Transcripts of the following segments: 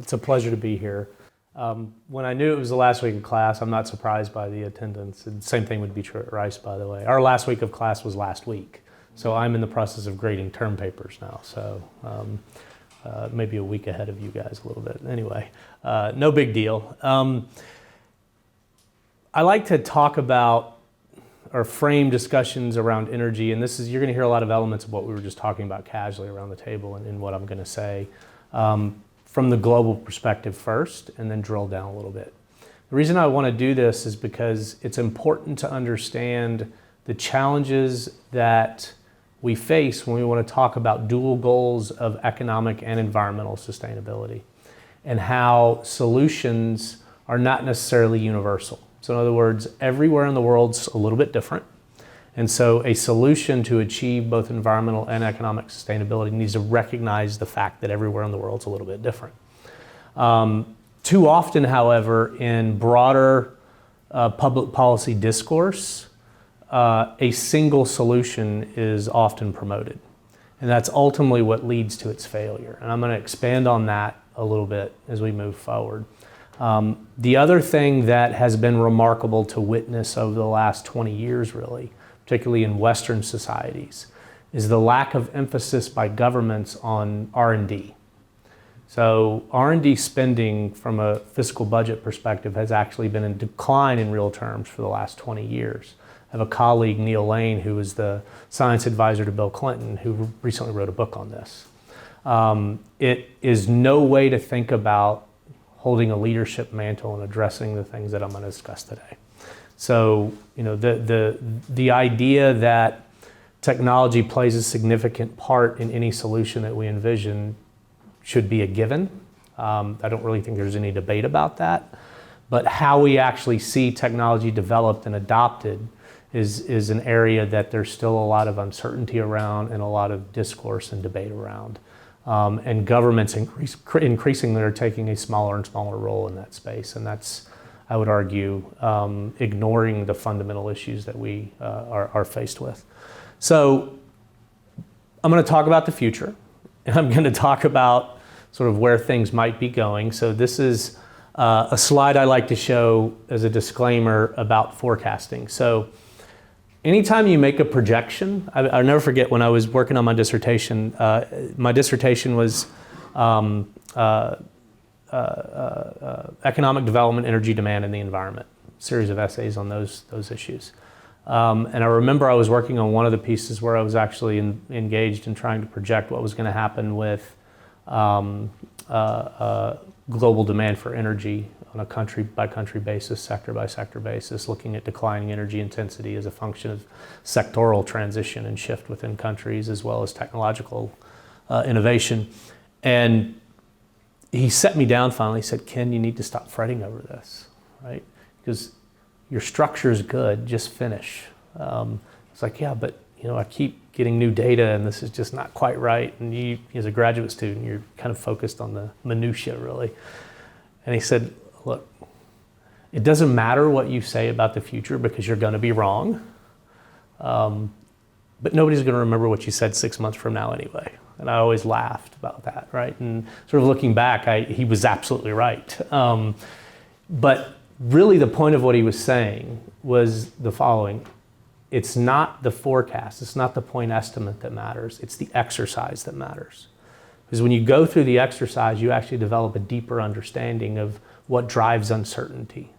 It's a pleasure to be here. When I knew it was the last week of class, I'm not surprised by the attendance. And same thing would be true at Rice, by the way. Our last week of class was last week. So I'm in the process of grading term papers now. So maybe a week ahead of you guys a little bit. Anyway, no big deal. I like to talk about or frame discussions around energy, and you're going to hear a lot of elements of what we were just talking about casually around the table and what I'm going to say from the global perspective first, and then drill down a little bit. The reason I want to do this is because it's important to understand the challenges that we face when we want to talk about dual goals of economic and environmental sustainability, and how solutions are not necessarily universal. So in other words, everywhere in the world's a little bit different. And so a solution to achieve both environmental and economic sustainability needs to recognize the fact that everywhere in the world's a little bit different. Too often, however, in broader public policy discourse, a single solution is often promoted. And that's ultimately what leads to its failure. And I'm going to expand on that a little bit as we move forward. The other thing that has been remarkable to witness over the last 20 years, really, particularly in Western societies, is the lack of emphasis by governments on R&D. So R&D spending from a fiscal budget perspective has actually been in decline in real terms for the last 20 years. I have a colleague, Neil Lane, who was the science advisor to Bill Clinton, who recently wrote a book on this. It is no way to think about holding a leadership mantle and addressing the things that I'm going to discuss today. So, the idea that technology plays a significant part in any solution that we envision should be a given. I don't really think there's any debate about that. But how we actually see technology developed and adopted is an area that there's still a lot of uncertainty around and a lot of discourse and debate around. And governments increasingly are taking a smaller and smaller role in that space. And that's, I would argue, ignoring the fundamental issues that we are faced with. So I'm going to talk about the future, and I'm going to talk about sort of where things might be going. So this is a slide I like to show as a disclaimer about forecasting. So anytime you make a projection, I'll never forget when I was working on my dissertation. My dissertation was economic development, energy demand, and the environment. A series of essays on those issues. And I remember I was working on one of the pieces where I was actually engaged in trying to project what was going to happen with global demand for energy on a country-by-country basis, sector-by-sector basis, looking at declining energy intensity as a function of sectoral transition and shift within countries, as well as technological innovation. And he set me down finally. He said, "Ken, you need to stop fretting over this, right? Because your structure is good, just finish." It's like, yeah, but I keep getting new data and this is just not quite right. And you, as a graduate student, you're kind of focused on the minutia, really. And he said, "Look, it doesn't matter what you say about the future because you're going to be wrong. But nobody's going to remember what you said 6 months from now anyway." And I always laughed about that, right? And sort of looking back, he was absolutely right. But really the point of what he was saying was the following. It's not the forecast, it's not the point estimate that matters, it's the exercise that matters. Because when you go through the exercise, you actually develop a deeper understanding of what drives uncertainty.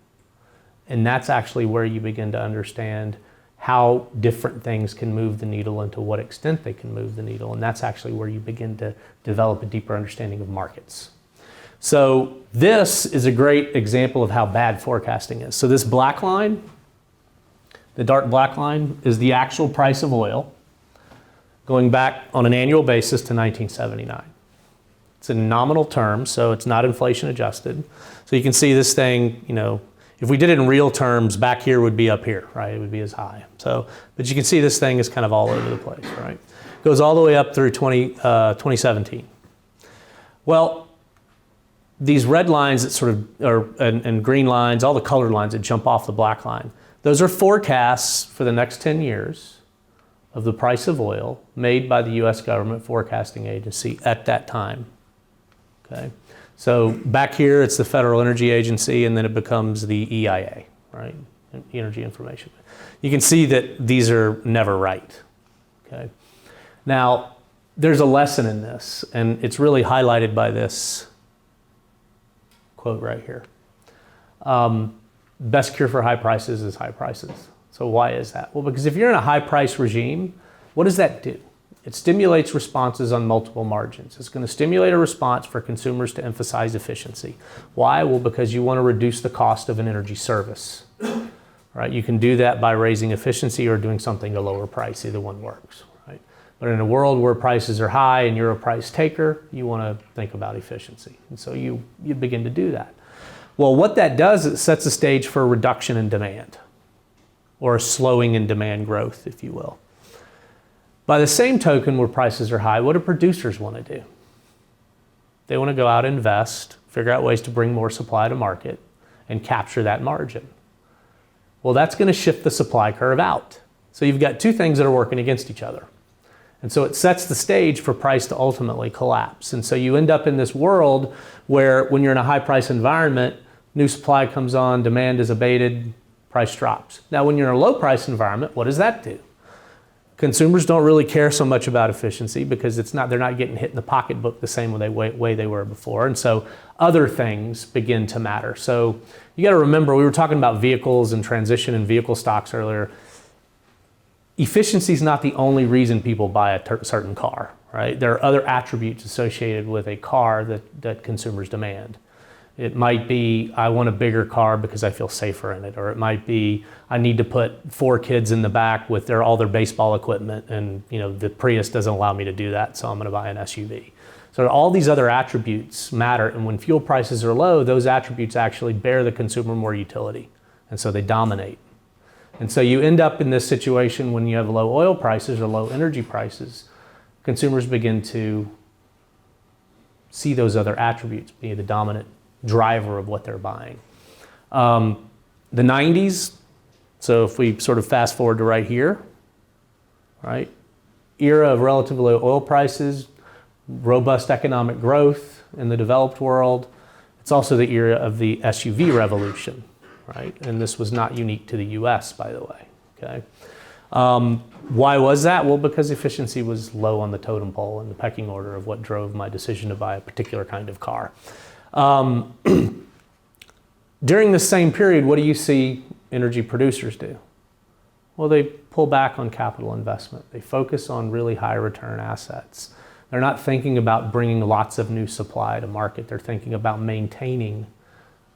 And that's actually where you begin to understand how different things can move the needle and to what extent they can move the needle. And that's actually where you begin to develop a deeper understanding of markets. So this is a great example of how bad forecasting is. So this black line, the dark black line, is the actual price of oil going back on an annual basis to 1979. It's in nominal terms, so it's not inflation adjusted. So you can see this thing, if we did it in real terms, back here would be up here, right? It would be as high. So, but you can see this thing is kind of all over the place, right? Goes all the way up through 2017. Well, these red lines that sort of and green lines, all the colored lines that jump off the black line, those are forecasts for the next 10 years of the price of oil made by the U.S. government forecasting agency at that time. Okay, So back here, it's the Federal Energy Agency, and then it becomes the EIA, right? Energy Information. You can see that these are never right, okay? Now, there's a lesson in this, and it's really highlighted by this quote right here. Best cure for high prices is high prices. So why is that? Well, because if you're in a high price regime, what does that do? It stimulates responses on multiple margins. It's going to stimulate a response for consumers to emphasize efficiency. Why? Well, because you want to reduce the cost of an energy service. Right? You can do that by raising efficiency or doing something to lower price. Either one works. Right? But in a world where prices are high and you're a price taker, you want to think about efficiency. And so you begin to do that. Well, what that does, it sets the stage for a reduction in demand, or a slowing in demand growth, if you will. By the same token, where prices are high, what do producers want to do? They want to go out and invest, figure out ways to bring more supply to market, and capture that margin. Well, that's going to shift the supply curve out. So you've got two things that are working against each other. And so it sets the stage for price to ultimately collapse. And so you end up in this world where when you're in a high price environment, new supply comes on, demand is abated, price drops. Now, when you're in a low price environment, what does that do? Consumers don't really care so much about efficiency because they're not getting hit in the pocketbook the same way they were before. And so other things begin to matter. So you got to remember, we were talking about vehicles and transition in vehicle stocks earlier. Efficiency is not the only reason people buy a certain car, right? There are other attributes associated with a car that consumers demand. It might be, I want a bigger car because I feel safer in it. Or it might be, I need to put 4 kids in the back with all their baseball equipment, and the Prius doesn't allow me to do that, so I'm going to buy an SUV. So all these other attributes matter, and when fuel prices are low, those attributes actually bear the consumer more utility, and so they dominate. And so you end up in this situation when you have low oil prices or low energy prices, consumers begin to see those other attributes be the dominant driver of what they're buying. The 90s, so if we sort of fast forward to right here, right? Era of relatively low oil prices, robust economic growth in the developed world. It's also the era of the SUV revolution, right? And this was not unique to the US, by the way, okay? Why was that? Well, because efficiency was low on the totem pole in the pecking order of what drove my decision to buy a particular kind of car. During the same period, what do you see energy producers do? Well, they pull back on capital investment. They focus on really high return assets. They're not thinking about bringing lots of new supply to market. They're thinking about maintaining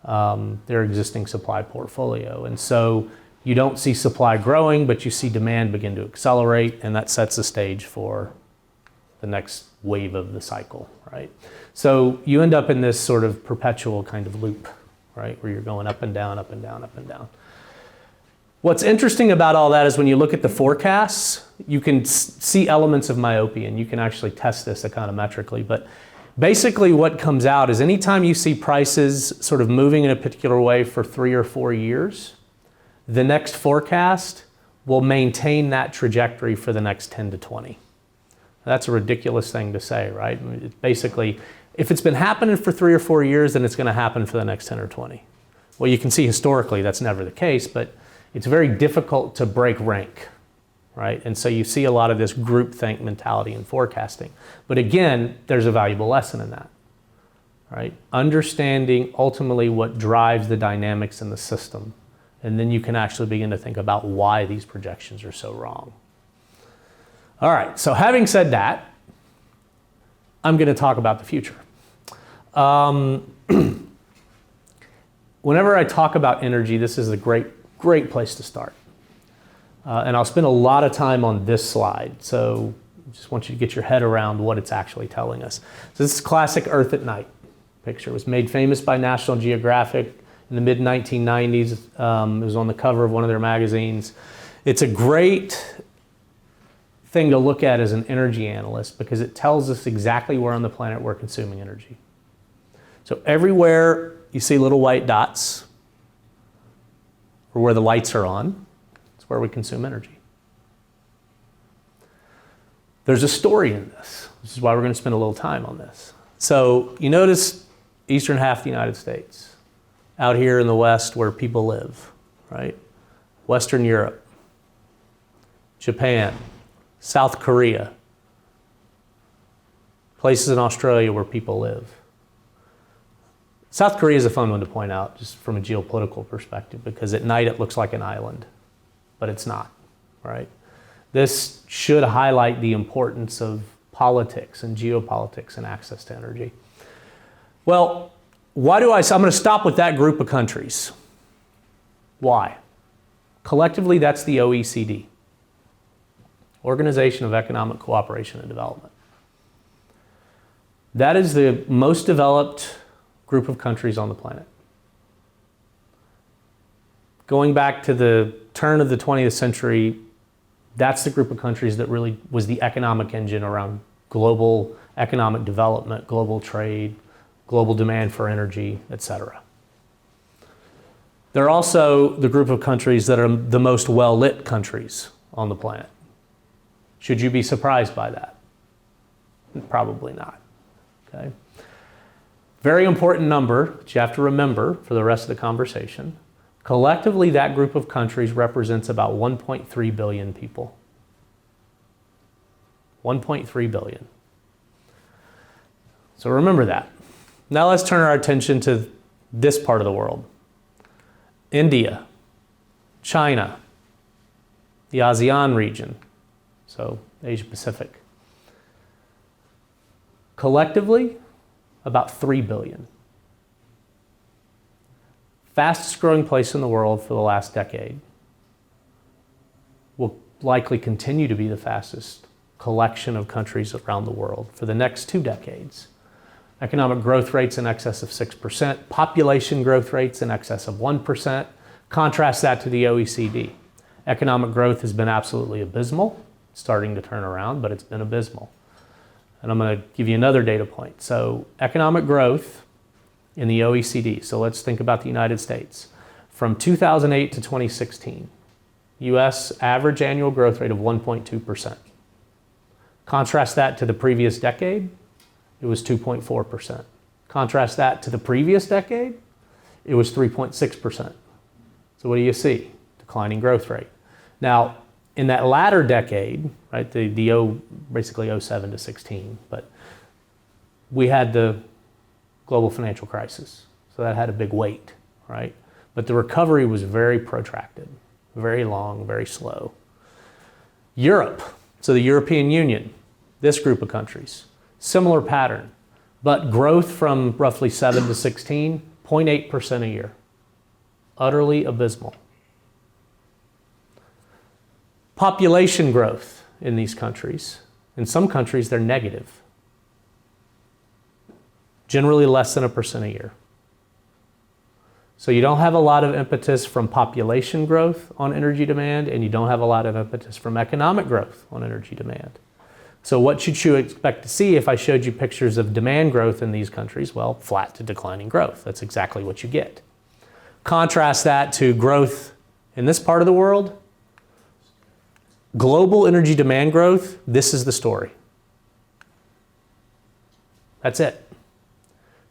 their existing supply portfolio. And so you don't see supply growing, but you see demand begin to accelerate, and that sets the stage for the next wave of the cycle, right? So you end up in this sort of perpetual kind of loop, right? Where you're going up and down, up and down, up and down. What's interesting about all that is when you look at the forecasts, you can see elements of myopia, and you can actually test this econometrically. But basically what comes out is anytime you see prices sort of moving in a particular way for 3 or 4 years, the next forecast will maintain that trajectory for the next 10 to 20. That's a ridiculous thing to say, right? I mean, it's basically, if it's been happening for 3 or 4 years, then it's going to happen for the next 10 or 20. Well, you can see historically that's never the case, but it's very difficult to break rank, right? And so you see a lot of this groupthink mentality in forecasting. But again, there's a valuable lesson in that, right? Understanding ultimately what drives the dynamics in the system. And then you can actually begin to think about why these projections are so wrong. All right, so having said that, I'm going to talk about the future. Whenever I talk about energy, this is a great place to start. And I'll spend a lot of time on this slide. So I just want you to get your head around what it's actually telling us. So this is classic Earth at night picture. It was made famous by National Geographic in the mid-1990s. It was on the cover of one of their magazines. It's a great thing to look at as an energy analyst because it tells us exactly where on the planet we're consuming energy. So everywhere you see little white dots, or where the lights are on, it's where we consume energy. There's a story in this. This is why we're going to spend a little time on this. So you notice eastern half of the United States, out here in the West where people live, right? Western Europe, Japan, South Korea, places in Australia where people live. South Korea is a fun one to point out, just from a geopolitical perspective, because at night it looks like an island, but it's not, right? This should highlight the importance of politics and geopolitics and access to energy. Well, I'm going to stop with that group of countries. Why? Collectively, that's the OECD, Organization of Economic Cooperation and Development. That is the most developed group of countries on the planet. Going back to the turn of the 20th century, that's the group of countries that really was the economic engine around global economic development, global trade, global demand for energy, etc. They're also the group of countries that are the most well-lit countries on the planet. Should you be surprised by that? Probably not. Okay. Very important number that you have to remember for the rest of the conversation. Collectively, that group of countries represents about 1.3 billion people. 1.3 billion. So remember that. Now let's turn our attention to this part of the world. India, China, the ASEAN region, so Asia Pacific. Collectively, about 3 billion. Fastest growing place in the world for the last decade. Will likely continue to be the fastest collection of countries around the world for the next 2 decades. Economic growth rates in excess of 6%, population growth rates in excess of 1%. Contrast that to the OECD. Economic growth has been absolutely abysmal, starting to turn around, but it's been abysmal. And I'm going to give you another data point. So economic growth in the OECD, so let's think about the United States. From 2008 to 2016, US average annual growth rate of 1.2%. Contrast that to the previous decade, it was 2.4%. Contrast that to the previous decade, it was 3.6%. So what do you see? Declining growth rate. Now, in that latter decade, right, basically 07 to 16, but we had the global financial crisis. So that had a big weight, right? But the recovery was very protracted, very long, very slow. Europe, so the European Union, this group of countries, similar pattern, but growth from roughly 7 to 16, 0.8% a year. Utterly abysmal. Population growth in these countries. In some countries, they're negative. Generally less than 1% a year. So you don't have a lot of impetus from population growth on energy demand, and you don't have a lot of impetus from economic growth on energy demand. So what should you expect to see if I showed you pictures of demand growth in these countries? Well, flat to declining growth. That's exactly what you get. Contrast that to growth in this part of the world. Global energy demand growth, this is the story. That's it.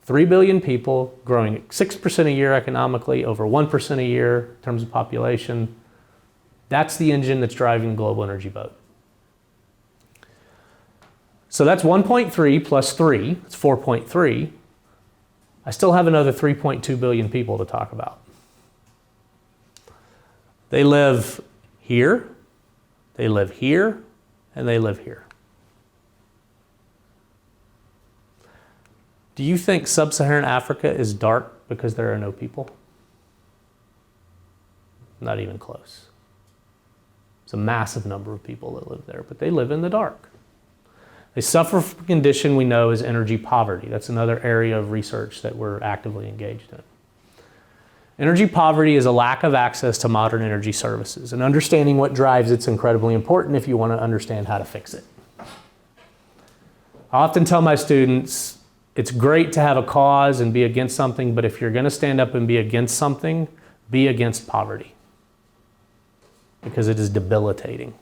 3 billion people growing at 6% a year economically, over 1% a year in terms of population. That's the engine that's driving the global energy boat. So that's 1.3 plus 3, it's 4.3. I still have another 3.2 billion people to talk about. They live here, they live here, and they live here. Do you think sub-Saharan Africa is dark because there are no people? Not even close. It's a massive number of people that live there, but they live in the dark. They suffer from a condition we know as energy poverty. That's another area of research that we're actively engaged in. Energy poverty is a lack of access to modern energy services, and understanding what drives it's incredibly important if you want to understand how to fix it. I often tell my students, it's great to have a cause and be against something, but if you're going to stand up and be against something, be against poverty, because it is debilitating.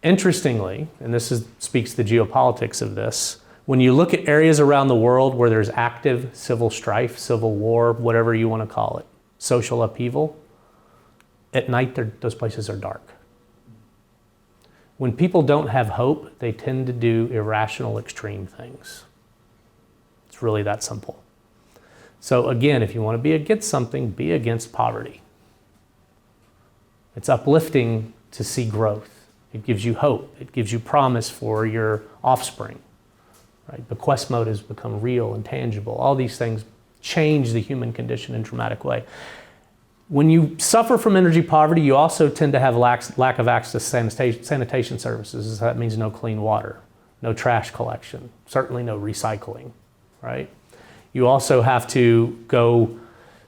Interestingly, and speaks to the geopolitics of this, When you look at areas around the world where there's active civil strife, civil war, whatever you want to call it, social upheaval, at night those places are dark. When people don't have hope, they tend to do irrational, extreme things. It's really that simple. So again, if you want to be against something, be against poverty. It's uplifting to see growth. It gives you hope. It gives you promise for your offspring. Right? Bequest mode has become real and tangible. All these things change the human condition in a dramatic way. When you suffer from energy poverty, you also tend to have lack of access to sanitation services. That means no clean water, no trash collection, certainly no recycling, right? You also have to go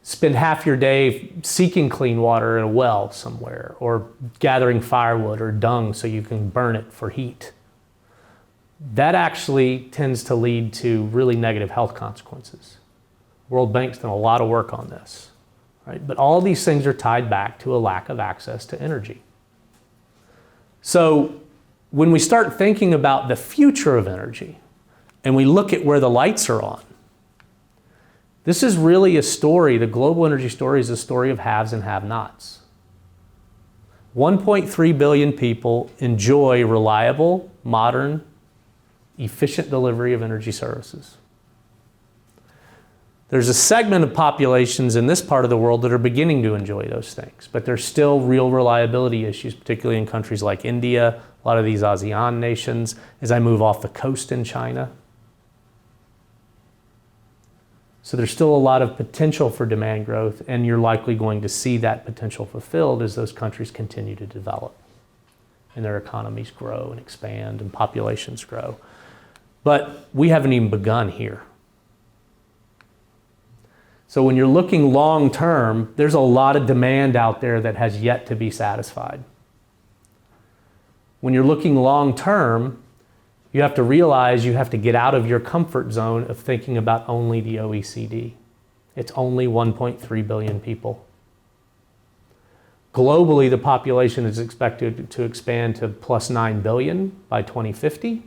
spend half your day seeking clean water in a well somewhere, or gathering firewood or dung so you can burn it for heat. That actually tends to lead to really negative health consequences. World Bank's done a lot of work on this. Right? But all these things are tied back to a lack of access to energy. So when we start thinking about the future of energy and we look at where the lights are on, this is really a story, the global energy story is a story of haves and have-nots. 1.3 billion people enjoy reliable, modern, efficient delivery of energy services. There's a segment of populations in this part of the world that are beginning to enjoy those things, but there's still real reliability issues, particularly in countries like India, a lot of these ASEAN nations, as I move off the coast in China. So there's still a lot of potential for demand growth, and you're likely going to see that potential fulfilled as those countries continue to develop and their economies grow and expand and populations grow. But we haven't even begun here. So when you're looking long term, there's a lot of demand out there that has yet to be satisfied. When you're looking long term, you have to realize you have to get out of your comfort zone of thinking about only the OECD. It's only 1.3 billion people. Globally, the population is expected to expand to plus 9 billion by 2050.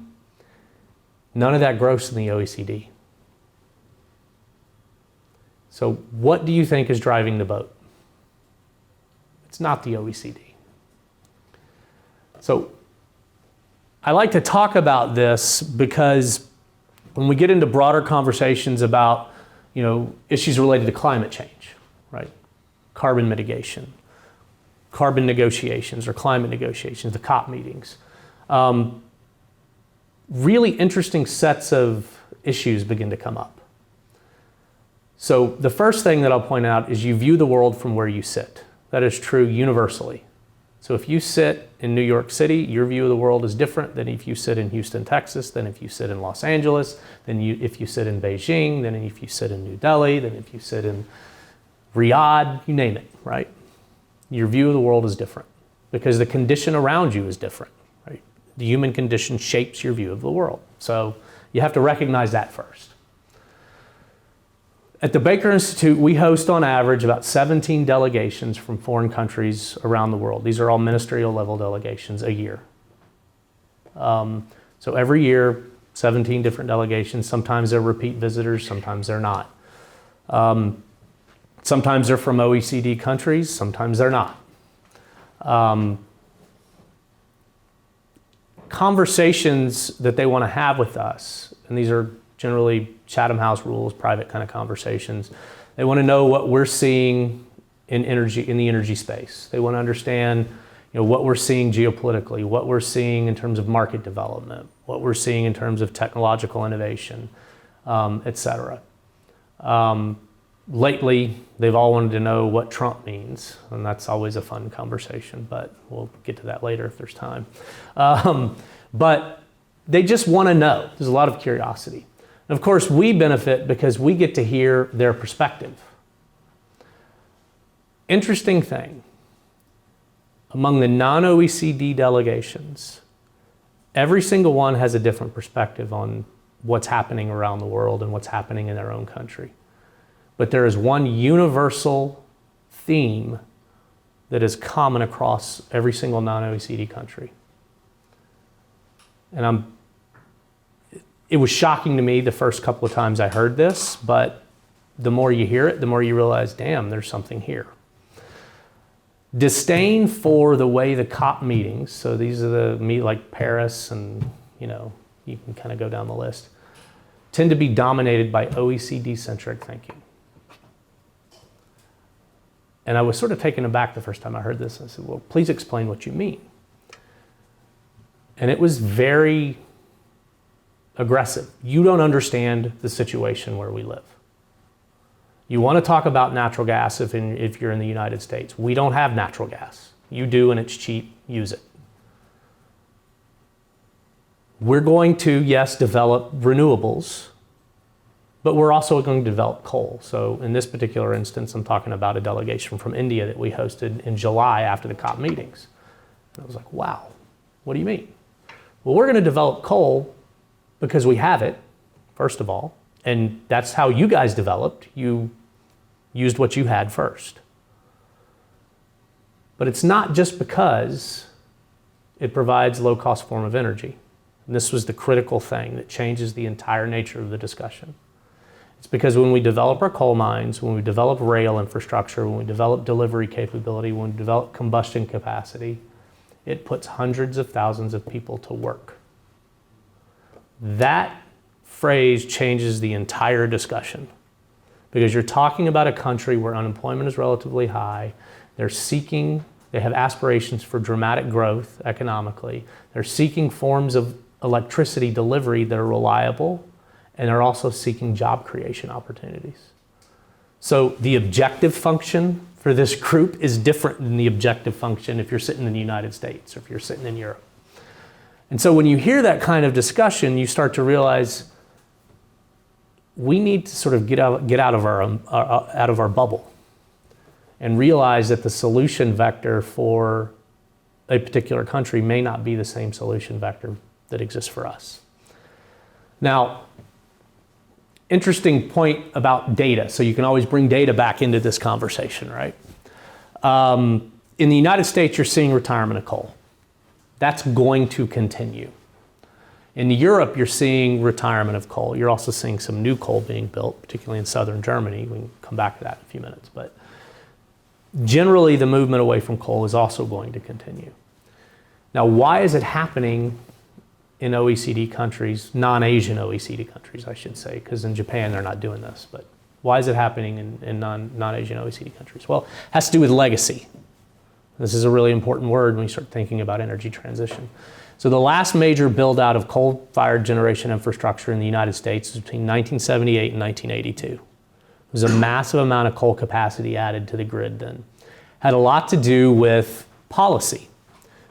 None of that growth in the OECD. So what do you think is driving the boat? It's not the OECD. So I like to talk about this because when we get into broader conversations about, issues related to climate change, right? Carbon mitigation, carbon negotiations or climate negotiations, the COP meetings. Really interesting sets of issues begin to come up. So the first thing that I'll point out is you view the world from where you sit. That is true universally. So if you sit in New York City, your view of the world is different than if you sit in Houston, Texas, than if you sit in Los Angeles, than if you sit in Beijing, than if you sit in New Delhi, than if you sit in Riyadh, you name it, right? Your view of the world is different because the condition around you is different, right? The human condition shapes your view of the world. So you have to recognize that first. At the Baker Institute, we host on average about 17 delegations from foreign countries around the world. These are all ministerial level delegations a year. So every year, 17 different delegations. Sometimes they're repeat visitors, sometimes they're not. Sometimes they're from OECD countries, sometimes they're not. Conversations that they want to have with us, and these are generally Chatham House rules, private kind of conversations. They want to know what we're seeing in the energy space. They want to understand, what we're seeing geopolitically, what we're seeing in terms of market development, what we're seeing in terms of technological innovation, et cetera. Lately, they've all wanted to know what Trump means, and that's always a fun conversation, but we'll get to that later if there's time. But they just want to know. There's a lot of curiosity. And of course, we benefit because we get to hear their perspective. Interesting thing, among the non-OECD delegations, every single one has a different perspective on what's happening around the world and what's happening in their own country. But there is one universal theme that is common across every single non-OECD country. And It was shocking to me the first couple of times I heard this, but the more you hear it, the more you realize, damn, there's something here. Disdain for the way the COP meetings, so these are the meet like Paris and, you can kind of go down the list, tend to be dominated by OECD-centric thinking. And I was sort of taken aback the first time I heard this. I said, well, please explain what you mean. And it was very aggressive. You don't understand the situation where we live. You want to talk about natural gas if you're in the United States. We don't have natural gas. You do, and it's cheap. Use it. We're going to, yes, develop renewables, but we're also going to develop coal. So in this particular instance, I'm talking about a delegation from India that we hosted in July after the COP meetings. And I was like, wow, what do you mean? Well, we're going to develop coal because we have it, first of all, and that's how you guys developed. You used what you had first. But it's not just because it provides low-cost form of energy. And this was the critical thing that changes the entire nature of the discussion. It's because when we develop our coal mines, when we develop rail infrastructure, when we develop delivery capability, when we develop combustion capacity, it puts hundreds of thousands of people to work. That phrase changes the entire discussion because you're talking about a country where unemployment is relatively high. They have aspirations for dramatic growth economically. They're seeking forms of electricity delivery that are reliable, and they're also seeking job creation opportunities. So the objective function for this group is different than the objective function if you're sitting in the United States or if you're sitting in Europe. And so when you hear that kind of discussion, you start to realize we need to sort of get out of our bubble and realize that the solution vector for a particular country may not be the same solution vector that exists for us. Now, interesting point about data. So you can always bring data back into this conversation, right? In the United States, you're seeing retirement of coal. That's going to continue. In Europe, you're seeing retirement of coal. You're also seeing some new coal being built, particularly in southern Germany. We can come back to that in a few minutes. But generally, the movement away from coal is also going to continue. Now, why is it happening in OECD countries, non-Asian OECD countries, I should say, because in Japan, they're not doing this. But why is it happening in non-Asian OECD countries? Well, it has to do with legacy. This is a really important word when you start thinking about energy transition. So the last major build out of coal-fired generation infrastructure in the United States was between 1978 and 1982. It was a massive amount of coal capacity added to the grid then. Had a lot to do with policy.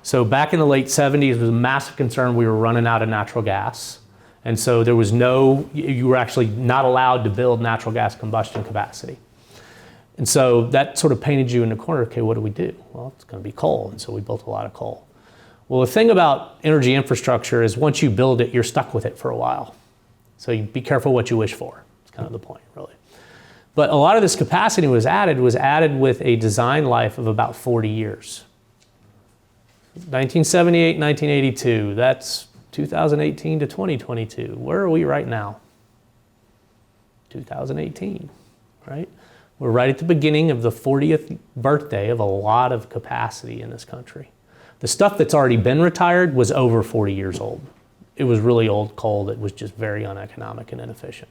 So back in the late 70s, there was a massive concern we were running out of natural gas. And so you were actually not allowed to build natural gas combustion capacity. And so that sort of painted you in the corner. Okay, what do we do? Well, it's going to be coal. And so we built a lot of coal. Well, the thing about energy infrastructure is once you build it, you're stuck with it for a while. So you be careful what you wish for. It's kind of the point, really. But a lot of this capacity was added with a design life of about 40 years. 1978, 1982, that's 2018 to 2022. Where are we right now? 2018, right? We're right at the beginning of the 40th birthday of a lot of capacity in this country. The stuff that's already been retired was over 40 years old. It was really old coal that was just very uneconomic and inefficient.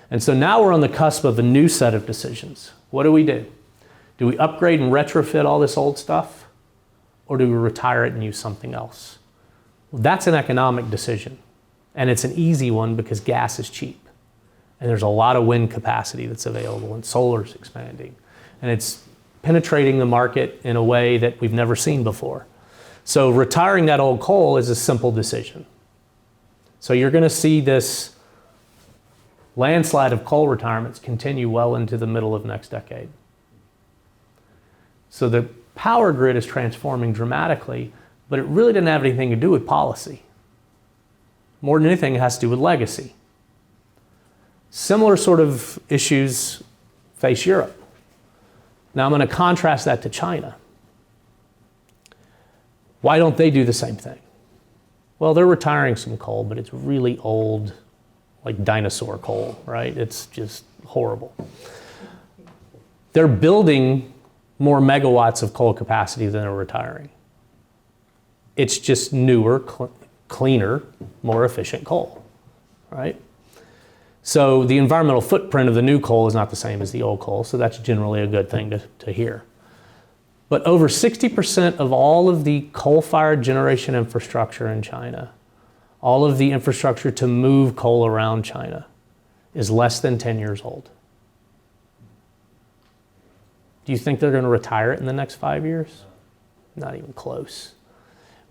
And so now we're on the cusp of a new set of decisions. What do we do? Do we upgrade and retrofit all this old stuff? Or do we retire it and use something else? Well, that's an economic decision. And it's an easy one because gas is cheap. And there's a lot of wind capacity that's available and solar's expanding. And it's penetrating the market in a way that we've never seen before. So retiring that old coal is a simple decision. So you're going to see this landslide of coal retirements continue well into the middle of next decade. So the power grid is transforming dramatically, but it really didn't have anything to do with policy. More than anything, it has to do with legacy. Similar sort of issues face Europe. Now I'm going to contrast that to China. Why don't they do the same thing? Well, they're retiring some coal, but it's really old, like dinosaur coal, right? It's just horrible. They're building more megawatts of coal capacity than they're retiring. It's just newer, cleaner, more efficient coal, right? So the environmental footprint of the new coal is not the same as the old coal, so that's generally a good thing to hear. But over 60% of all of the coal-fired generation infrastructure in China, all of the infrastructure to move coal around China, is less than 10 years old. Do you think they're going to retire it in the next 5 years? Not even close.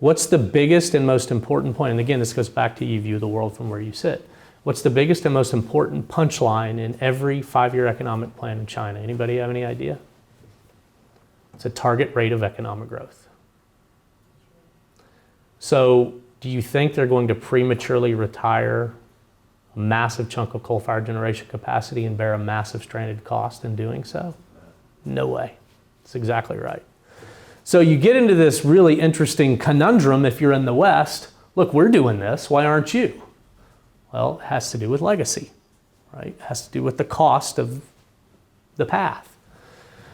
What's the biggest and most important point? And again, this goes back to you view the world from where you sit. What's the biggest and most important punchline in every 5-year economic plan in China? Anybody have any idea? It's a target rate of economic growth. So do you think they're going to prematurely retire a massive chunk of coal-fired generation capacity and bear a massive stranded cost in doing so? No way. That's exactly right. So you get into this really interesting conundrum if you're in the West. Look, we're doing this. Why aren't you? Well, it has to do with legacy, right? It has to do with the cost of the path.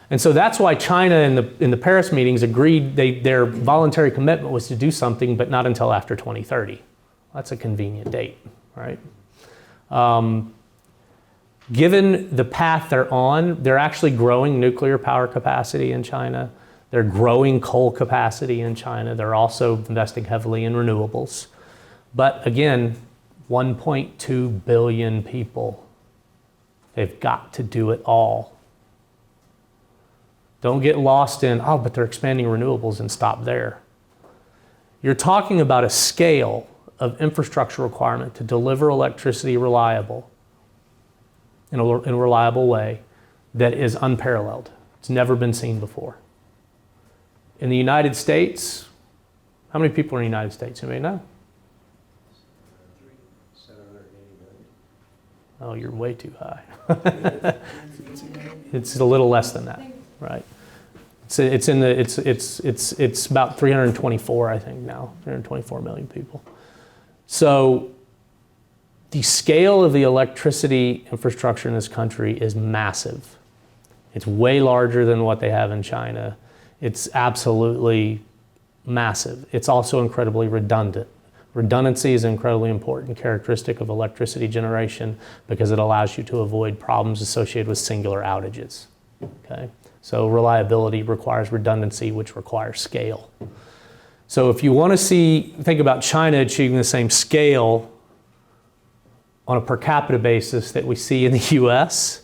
And so that's why China in the Paris meetings agreed their voluntary commitment was to do something, but not until after 2030. That's a convenient date, right? Given the path they're on, they're actually growing nuclear power capacity in China. They're growing coal capacity in China. They're also investing heavily in renewables. But again, 1.2 billion people. They've got to do it all. Don't get lost in, oh, but they're expanding renewables and stop there. You're talking about a scale of infrastructure requirement to deliver electricity in a reliable way that is unparalleled. It's never been seen before. In the United States, how many people are in the United States? Anybody know? 780 million. Oh, you're way too high. It's a little less than that, right? It's about 324, I think now, 324 million people. So the scale of the electricity infrastructure in this country is massive. It's way larger than what they have in China. It's absolutely massive. It's also incredibly redundant. Redundancy is an incredibly important characteristic of electricity generation because it allows you to avoid problems associated with singular outages. Okay? So reliability requires redundancy, which requires scale. So if you want to think about China achieving the same scale on a per capita basis that we see in the US,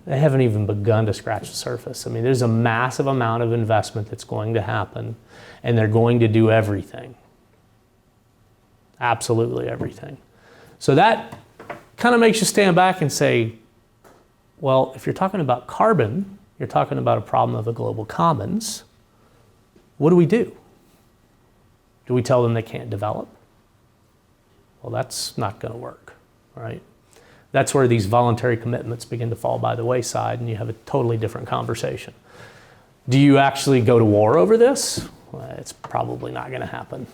they haven't even begun to scratch the surface. I mean, there's a massive amount of investment that's going to happen, and they're going to do everything. Absolutely everything. So that kind of makes you stand back and say, well, if you're talking about carbon, you're talking about a problem of the global commons. What do we do? Do we tell them they can't develop? Well, that's not going to work, right? That's where these voluntary commitments begin to fall by the wayside, and you have a totally different conversation. Do you actually go to war over this? Well, it's probably not going to happen.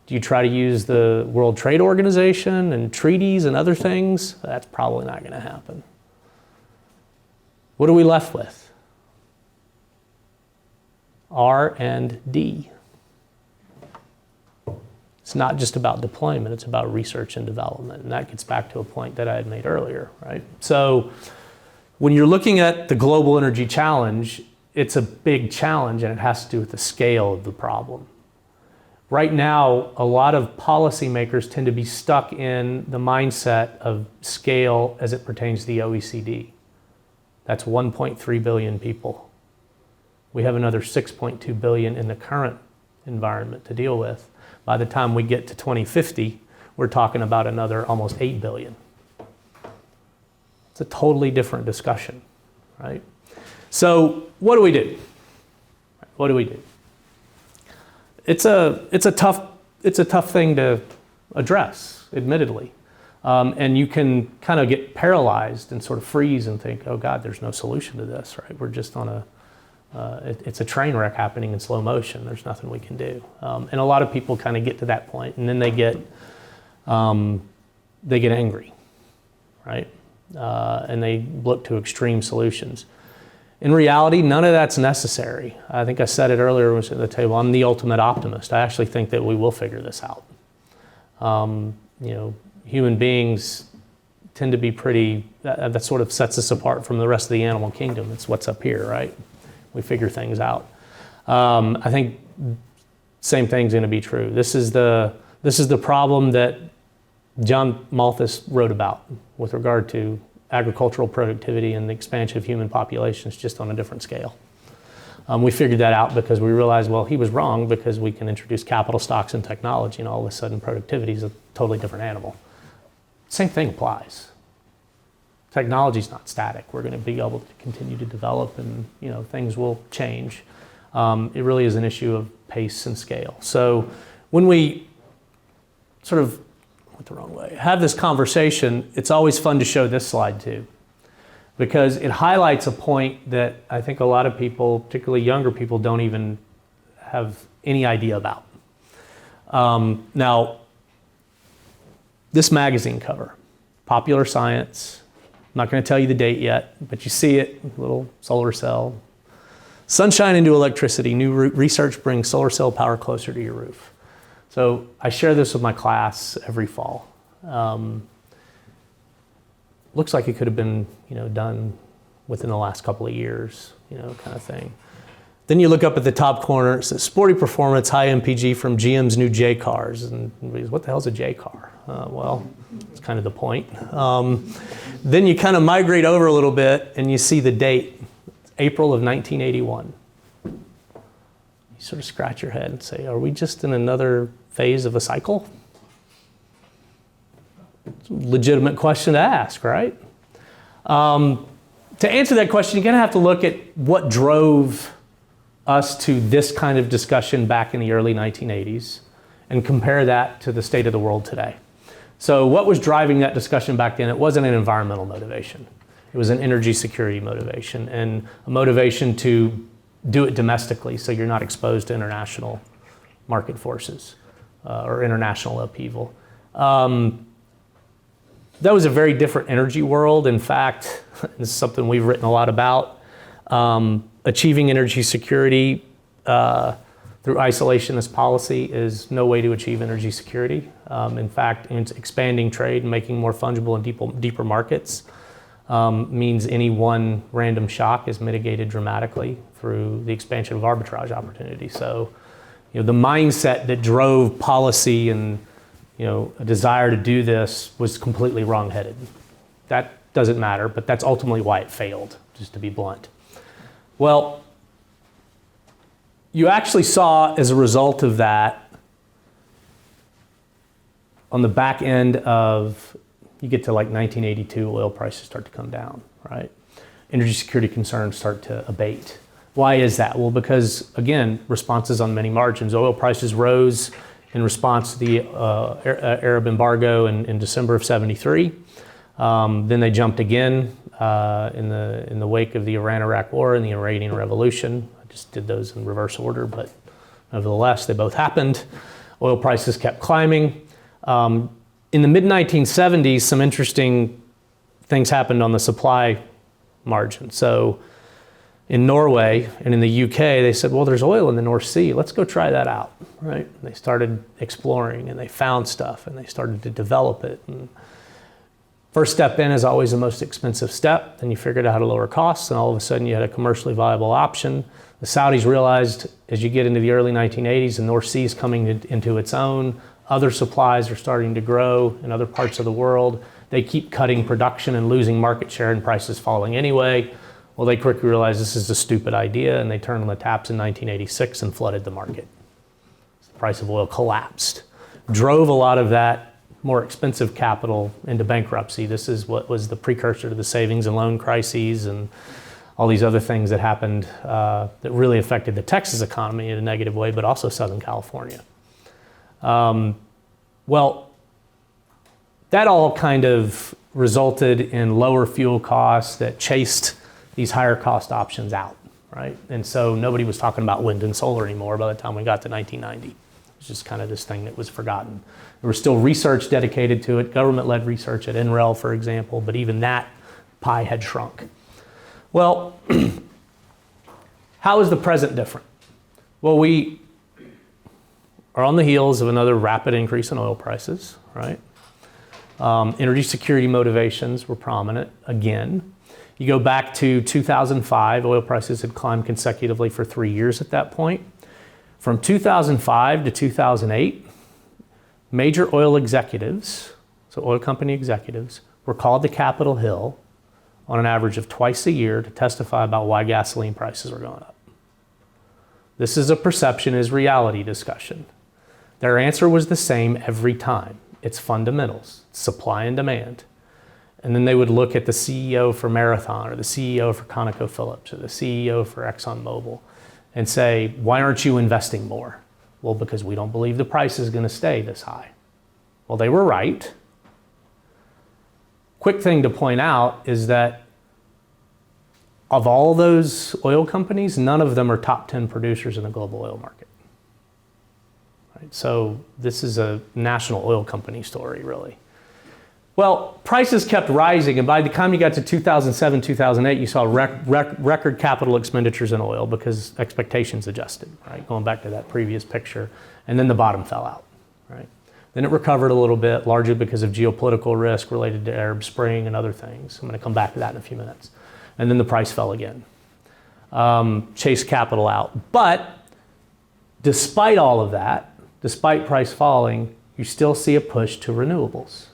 Do you try to use the World Trade Organization and treaties and other things? That's probably not going to happen. What are we left with? R&D. It's not just about deployment, it's about research and development. And that gets back to a point that I had made earlier, right? So when you're looking at the global energy challenge, it's a big challenge and it has to do with the scale of the problem. Right now, a lot of policymakers tend to be stuck in the mindset of scale as it pertains to the OECD. That's 1.3 billion people. We have another 6.2 billion in the current environment to deal with. By the time we get to 2050, we're talking about another almost 8 billion. It's a totally different discussion, right? So what do we do? What do we do? It's a tough thing to address, admittedly. And you can kind of get paralyzed and sort of freeze and think, oh God, there's no solution to this, right? We're just on it's a train wreck happening in slow motion. There's nothing we can do. And a lot of people kind of get to that point and then they get angry, right? And they look to extreme solutions. In reality, none of that's necessary. I think I said it earlier when I was at the table. I'm the ultimate optimist. I actually think that we will figure this out. Human beings tend to be pretty, that sort of sets us apart from the rest of the animal kingdom. It's what's up here, right? We figure things out. I think same thing's going to be true. This is the problem that John Malthus wrote about with regard to agricultural productivity and the expansion of human populations, just on a different scale. We figured that out because we realized, well, he was wrong, because we can introduce capital stocks and technology, and all of a sudden productivity is a totally different animal. Same thing applies. Technology's not static. We're going to be able to continue to develop, and things will change. It really is an issue of pace and scale. So when we sort of went the wrong way, have this conversation, it's always fun to show this slide too, because it highlights a point that I think a lot of people, particularly younger people, don't even have any idea about. Now, this magazine cover, Popular Science, I'm not going to tell you the date yet, but you see it, little solar cell. Sunshine into electricity, new research brings solar cell power closer to your roof. So I share this with my class every fall. Looks like it could have been, done within the last couple of years, kind of thing. Then you look up at the top corner, it says sporty performance, high MPG from GM's new J cars. And everybody's, what the hell's a J car? Well, it's kind of the point. Then you kind of migrate over a little bit and you see the date, April of 1981. You sort of scratch your head and say, are we just in another phase of a cycle? It's a legitimate question to ask, right? To answer that question, you're going to have to look at what drove us to this kind of discussion back in the early 1980s and compare that to the state of the world today. So what was driving that discussion back then? It wasn't an environmental motivation. It was an energy security motivation, and a motivation to do it domestically so you're not exposed to international market forces or international upheaval. That was a very different energy world. In fact, this is something we've written a lot about. Achieving energy security through isolationist policy is no way to achieve energy security. In fact, it's expanding trade and making more fungible and deeper markets means any one random shock is mitigated dramatically through the expansion of arbitrage opportunity. So, the mindset that drove policy and a desire to do this was completely wrong-headed. That doesn't matter, but that's ultimately why it failed, just to be blunt. Well, you actually saw, as a result of that, on the back end of, you get to like 1982, oil prices start to come down, right? Energy security concerns start to abate. Why is that? Well, because, again, responses on many margins. Oil prices rose in response to the Arab embargo in December of '73. Then they jumped again in the wake of the Iran-Iraq War and the Iranian Revolution. I just did those in reverse order, but nevertheless, they both happened. Oil prices kept climbing. In the mid-1970s, some interesting things happened on the supply margin. So in Norway and in the UK, they said, well, there's oil in the North Sea. Let's go try that out, right? And they started exploring, and they found stuff, and they started to develop it. And first step in is always the most expensive step. Then you figured out how to lower costs, and all of a sudden you had a commercially viable option. The Saudis realized as you get into the early 1980s, the North Sea is coming into its own. Other supplies are starting to grow in other parts of the world. They keep cutting production and losing market share, and prices falling anyway. Well, they quickly realized this is a stupid idea, and they turned on the taps in 1986 and flooded the market. The price of oil collapsed, drove a lot of that more expensive capital into bankruptcy. This is what was the precursor to the savings and loan crises and all these other things that happened that really affected the Texas economy in a negative way, but also Southern California. Well, that all kind of resulted in lower fuel costs that chased these higher cost options out, right? And so nobody was talking about wind and solar anymore by the time we got to 1990. It was just kind of this thing that was forgotten. There was still research dedicated to it, government-led research at NREL, for example, but even that pie had shrunk. Well, how is the present different? Well, we are on the heels of another rapid increase in oil prices, right? Energy security motivations were prominent again. You go back to 2005, oil prices had climbed consecutively for 3 years at that point. From 2005 to 2008, major oil executives, so oil company executives, were called to Capitol Hill on an average of twice a year to testify about why gasoline prices are going up. This is a perception is reality discussion. Their answer was the same every time. It's fundamentals, supply and demand. And then they would look at the CEO for Marathon or the CEO for ConocoPhillips or the CEO for ExxonMobil and say, why aren't you investing more? Well, because we don't believe the price is going to stay this high. Well, they were right. Quick thing to point out is that of all those oil companies, none of them are top 10 producers in the global oil market. Right? So this is a national oil company story, really. Well, prices kept rising, and by the time you got to 2007, 2008, you saw record capital expenditures in oil because expectations adjusted, right? Going back to that previous picture, and then the bottom fell out, right? Then it recovered a little bit, largely because of geopolitical risk related to Arab Spring and other things. I'm going to come back to that in a few minutes. And then the price fell again. Chased capital out. But despite all of that, despite price falling, you still see a push to renewables.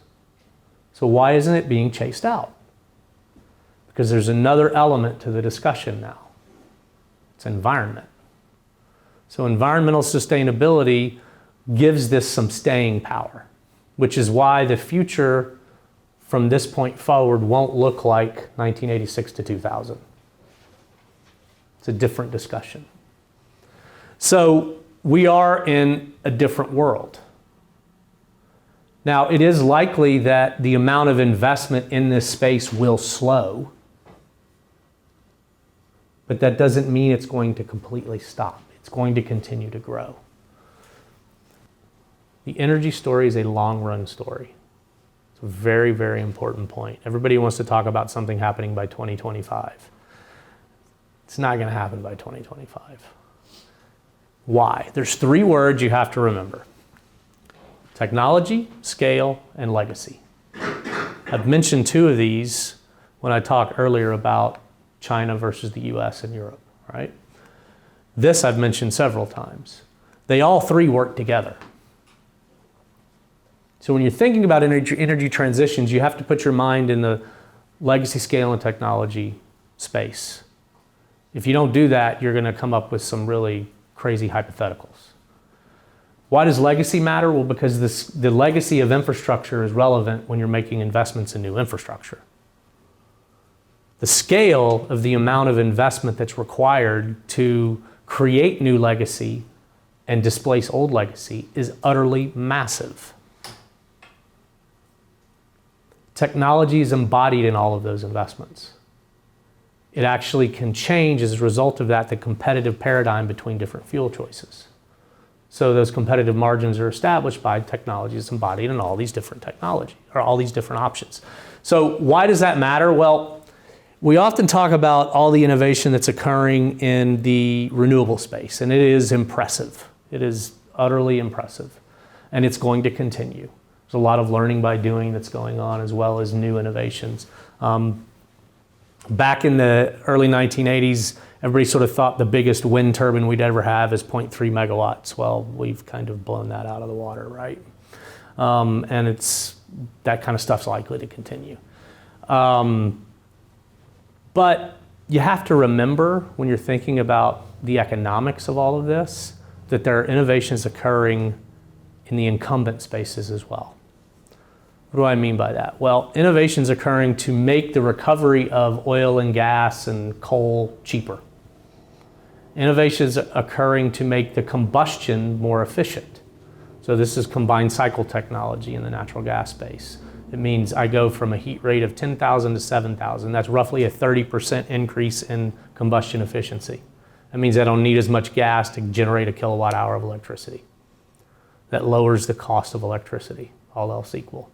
So why isn't it being chased out? Because there's another element to the discussion now. It's environment. So environmental sustainability gives this some staying power, which is why the future from this point forward won't look like 1986 to 2000. It's a different discussion. So we are in a different world. Now, it is likely that the amount of investment in this space will slow, but that doesn't mean it's going to completely stop. It's going to continue to grow. The energy story is a long-run story. It's a very, very important point. Everybody wants to talk about something happening by 2025. It's not going to happen by 2025. Why? There's 3 words you have to remember. Technology, scale, and legacy. I've mentioned 2 of these when I talked earlier about China versus the US and Europe, right? This I've mentioned several times. They all 3 work together. So when you're thinking about energy transitions, you have to put your mind in the legacy, scale, and technology space. If you don't do that, you're going to come up with some really crazy hypotheticals. Why does legacy matter? Well, because the legacy of infrastructure is relevant when you're making investments in new infrastructure. The scale of the amount of investment that's required to create new legacy and displace old legacy is utterly massive. Technology is embodied in all of those investments. It actually can change as a result of that the competitive paradigm between different fuel choices. So those competitive margins are established by technologies embodied in all these different technology, or all these different options. So why does that matter? Well, we often talk about all the innovation that's occurring in the renewable space, and it is impressive. It is utterly impressive, and it's going to continue. There's a lot of learning by doing that's going on, as well as new innovations. Back in the early 1980s, everybody sort of thought the biggest wind turbine we'd ever have is 0.3 megawatts. Well, we've kind of blown that out of the water, right? And that kind of stuff's likely to continue. But you have to remember when you're thinking about the economics of all of this, that there are innovations occurring in the incumbent spaces as well. What do I mean by that? Well, innovations occurring to make the recovery of oil and gas and coal cheaper. Innovations occurring to make the combustion more efficient. So this is combined cycle technology in the natural gas space. It means I go from a heat rate of 10,000 to 7,000. That's roughly a 30% increase in combustion efficiency. That means I don't need as much gas to generate a kilowatt hour of electricity. That lowers the cost of electricity, all else equal.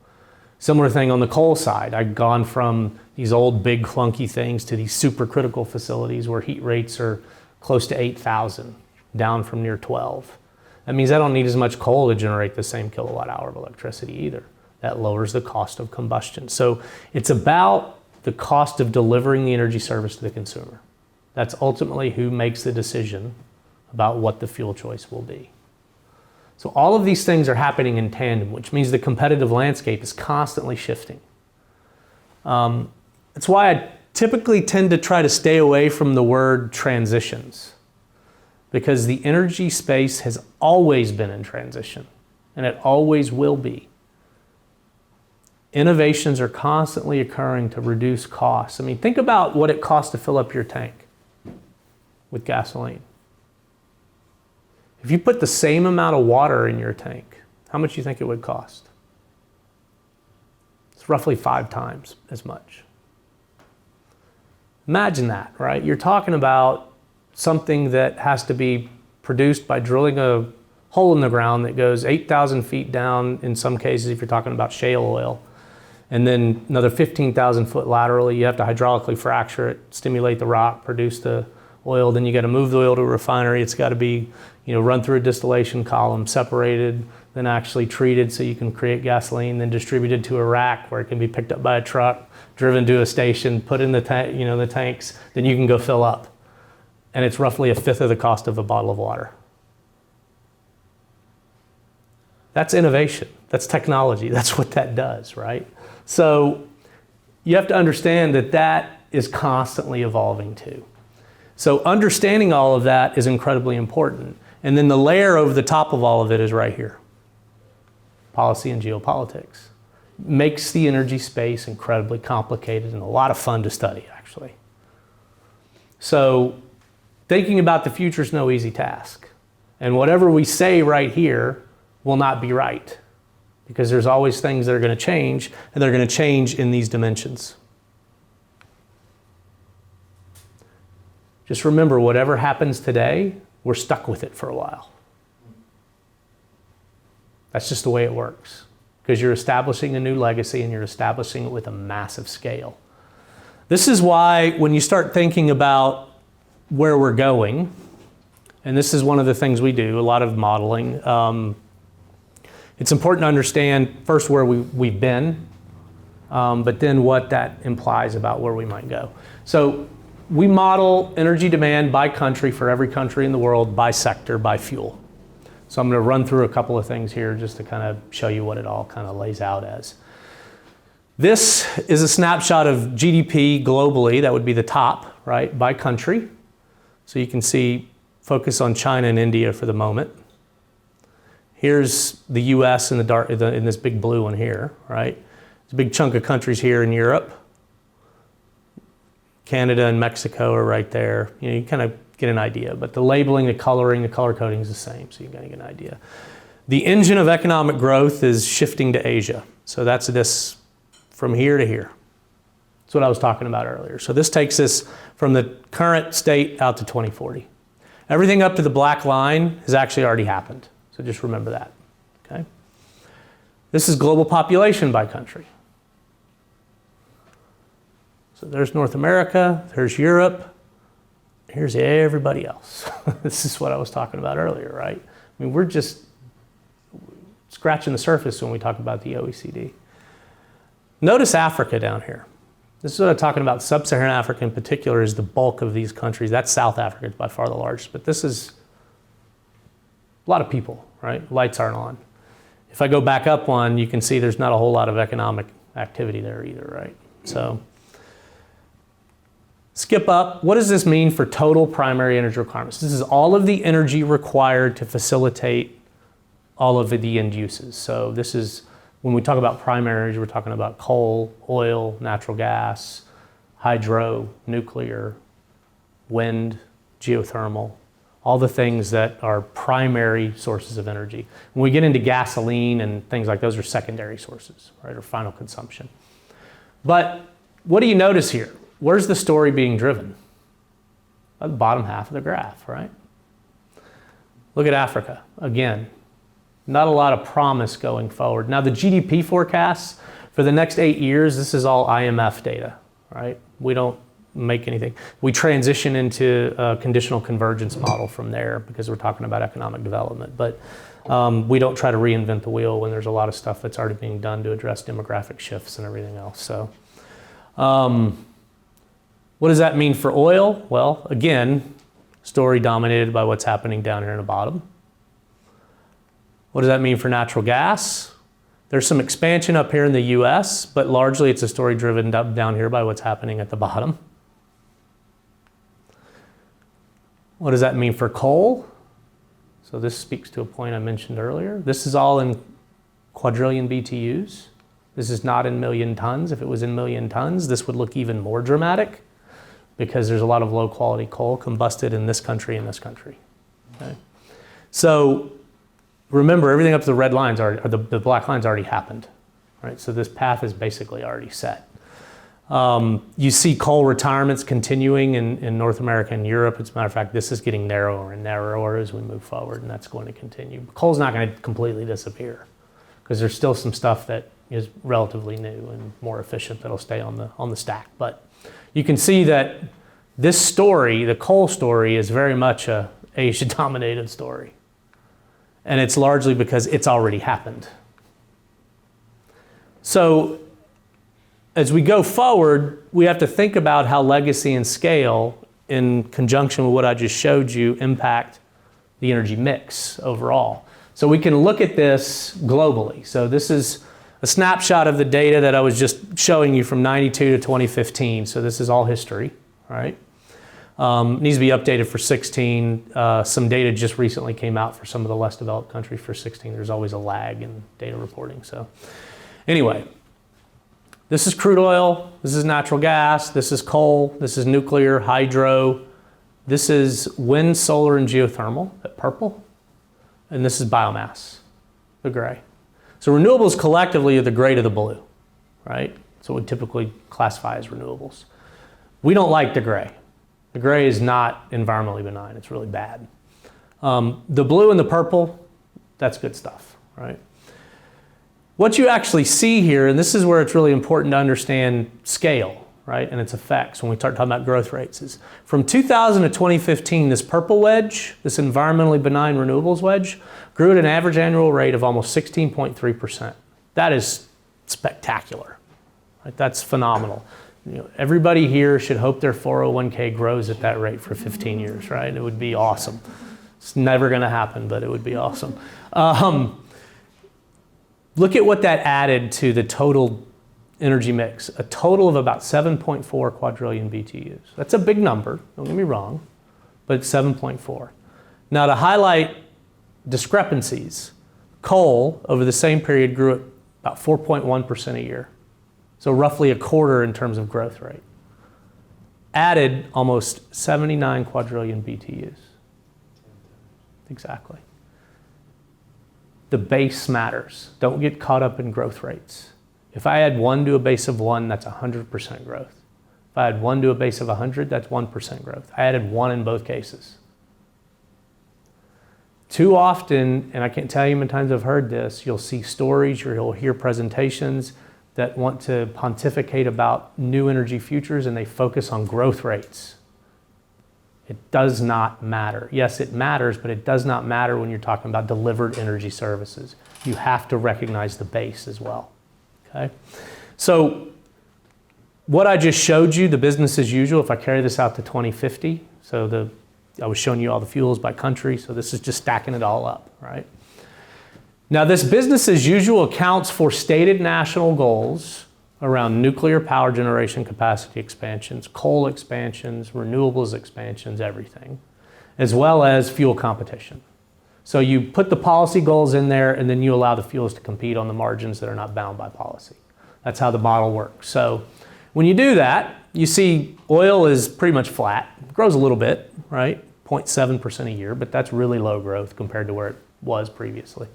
Similar thing on the coal side. I've gone from these old big clunky things to these supercritical facilities where heat rates are close to 8,000, down from near 12. That means I don't need as much coal to generate the same kilowatt hour of electricity either. That lowers the cost of combustion. So it's about the cost of delivering the energy service to the consumer. That's ultimately who makes the decision about what the fuel choice will be. So all of these things are happening in tandem, which means the competitive landscape is constantly shifting. That's why I typically tend to try to stay away from the word transitions, because the energy space has always been in transition, and it always will be. Innovations are constantly occurring to reduce costs. I mean, think about what it costs to fill up your tank with gasoline. If you put the same amount of water in your tank, how much do you think it would cost? It's roughly 5 times as much. Imagine that, right? You're talking about something that has to be produced by drilling a hole in the ground that goes 8,000 feet down, in some cases, if you're talking about shale oil, and then another 15,000 foot laterally. You have to hydraulically fracture it, stimulate the rock, produce the oil. Then you got to move the oil to a refinery. It's got to be, run through a distillation column, separated, then actually treated so you can create gasoline, then distributed to a rack where it can be picked up by a truck, driven to a station, put in the the tanks, then you can go fill up. And it's roughly 1/5 of the cost of a bottle of water. That's innovation. That's technology. That's what that does, right? So you have to understand that that is constantly evolving too. So understanding all of that is incredibly important. And then the layer over the top of all of it is right here. Policy and geopolitics. Makes the energy space incredibly complicated and a lot of fun to study, actually. So thinking about the future is no easy task. And whatever we say right here will not be right, because there's always things that are going to change, and they're going to change in these dimensions. Just remember, whatever happens today, we're stuck with it for a while. That's just the way it works, because you're establishing a new legacy and you're establishing it with a massive scale. This is why when you start thinking about where we're going, and this is one of the things we do, a lot of modeling, it's important to understand first where we've been, but then what that implies about where we might go. So we model energy demand by country for every country in the world, by sector, by fuel. So I'm going to run through a couple of things here just to kind of show you what it all kind of lays out as. This is a snapshot of GDP globally. That would be the top, right, by country. So you can see, focus on China and India for the moment. Here's the US in the dark, in this big blue one here, right? There's a big chunk of countries here in Europe. Canada and Mexico are right there. You kind of get an idea, but the labeling, the coloring, the color coding is the same, so you kind of get an idea. The engine of economic growth is shifting to Asia. So that's this from here to here. That's what I was talking about earlier. So this takes us from the current state out to 2040. Everything up to the black line has actually already happened. So just remember that, okay? This is global population by country. So there's North America, there's Europe, here's everybody else. This is what I was talking about earlier, right? I mean, we're just scratching the surface when we talk about the OECD. Notice Africa down here. This is what I'm talking about. Sub-Saharan Africa in particular is the bulk of these countries. That's South Africa, it's by far the largest, but this is a lot of people, right? Lights aren't on. If I go back up one, you can see there's not a whole lot of economic activity there either, right? So skip up. What does this mean for total primary energy requirements? This is all of the energy required to facilitate all of the end uses. So this is, when we talk about primary energy, we're talking about coal, oil, natural gas, hydro, nuclear, wind, geothermal, all the things that are primary sources of energy. When we get into gasoline and things like those are secondary sources, right, or final consumption. But what do you notice here? Where's the story being driven? At the bottom half of the graph, right? Look at Africa. Again, Not a lot of promise going forward. Now the GDP forecasts for the next 8 years, this is all IMF data, right? We don't make anything. We transition into a conditional convergence model from there because we're talking about economic development. But we don't try to reinvent the wheel when there's a lot of stuff that's already being done to address demographic shifts and everything else. So what does that mean for oil? Well, again, story dominated by what's happening down here in the bottom. What does that mean for natural gas? There's some expansion up here in the US, but largely it's a story driven down here by what's happening at the bottom. What does that mean for coal? So this speaks to a point I mentioned earlier. This is all in quadrillion BTUs. This is not in million tons. If it was in million tons, this would look even more dramatic because there's a lot of low quality coal combusted in this country and this country. Okay? So remember, everything up to the red lines, or the black lines already happened. Right? So this path is basically already set. You see coal retirements continuing in North America and Europe. As a matter of fact, this is getting narrower and narrower as we move forward, and that's going to continue. Coal's not going to completely disappear because there's still some stuff that is relatively new and more efficient that'll stay on the stack. But you can see that this story, the coal story, is very much a Asia-dominated story. And it's largely because it's already happened. So as we go forward, we have to think about how legacy and scale, in conjunction with what I just showed you, impact the energy mix overall. So we can look at this globally. So this is a snapshot of the data that I was just showing you from 92 to 2015. So this is all history, right? Needs to be updated for 16. Some data just recently came out for some of the less developed countries for 16. There's always a lag in data reporting. So anyway, this is crude oil, this is natural gas, this is coal, this is nuclear, hydro, this is wind, solar, and geothermal, at purple, and this is biomass, the gray. So renewables collectively are the gray to the blue, right? So we typically classify as renewables. We don't like the gray. The gray is not environmentally benign, it's really bad. The blue and the purple, that's good stuff, right? What you actually see here, and this is where it's really important to understand scale, right, and its effects when we start talking about growth rates, is from 2000 to 2015, this purple wedge, this environmentally benign renewables wedge, grew at an average annual rate of almost 16.3%. That is spectacular, right? That's phenomenal. You know, everybody here should hope their 401k grows at that rate for 15 years, right? It would be awesome. It's never gonna happen, but it would be awesome. Look at what that added to the total energy mix, a total of about 7.4 quadrillion BTUs. That's a big number, don't get me wrong, but it's 7.4. Now to highlight discrepancies, coal over the same period grew at about 4.1% a year. So roughly a quarter in terms of growth rate. Added almost 79 quadrillion BTUs. Exactly. The base matters. Don't get caught up in growth rates. If I add 1 to a base of 1, that's 100% growth. If I add 1 to a base of 100, that's 1% growth. I added 1 in both cases. Too often, and I can't tell you how many times I've heard this, you'll see stories or you'll hear presentations that want to pontificate about new energy futures and they focus on growth rates. It does not matter. Yes, it matters, but it does not matter when you're talking about delivered energy services. You have to recognize the base as well, okay? So what I just showed you, the business as usual, if I carry this out to 2050, so I was showing you all the fuels by country, so this is just stacking it all up, right? Now this business as usual accounts for stated national goals around nuclear power generation capacity expansions, coal expansions, renewables expansions, everything, as well as fuel competition. So you put the policy goals in there and then you allow the fuels to compete on the margins that are not bound by policy. That's how the model works. So when you do that, you see oil is pretty much flat. It grows a little bit, right? 0.7% a year, but that's really low growth compared to where it was previously.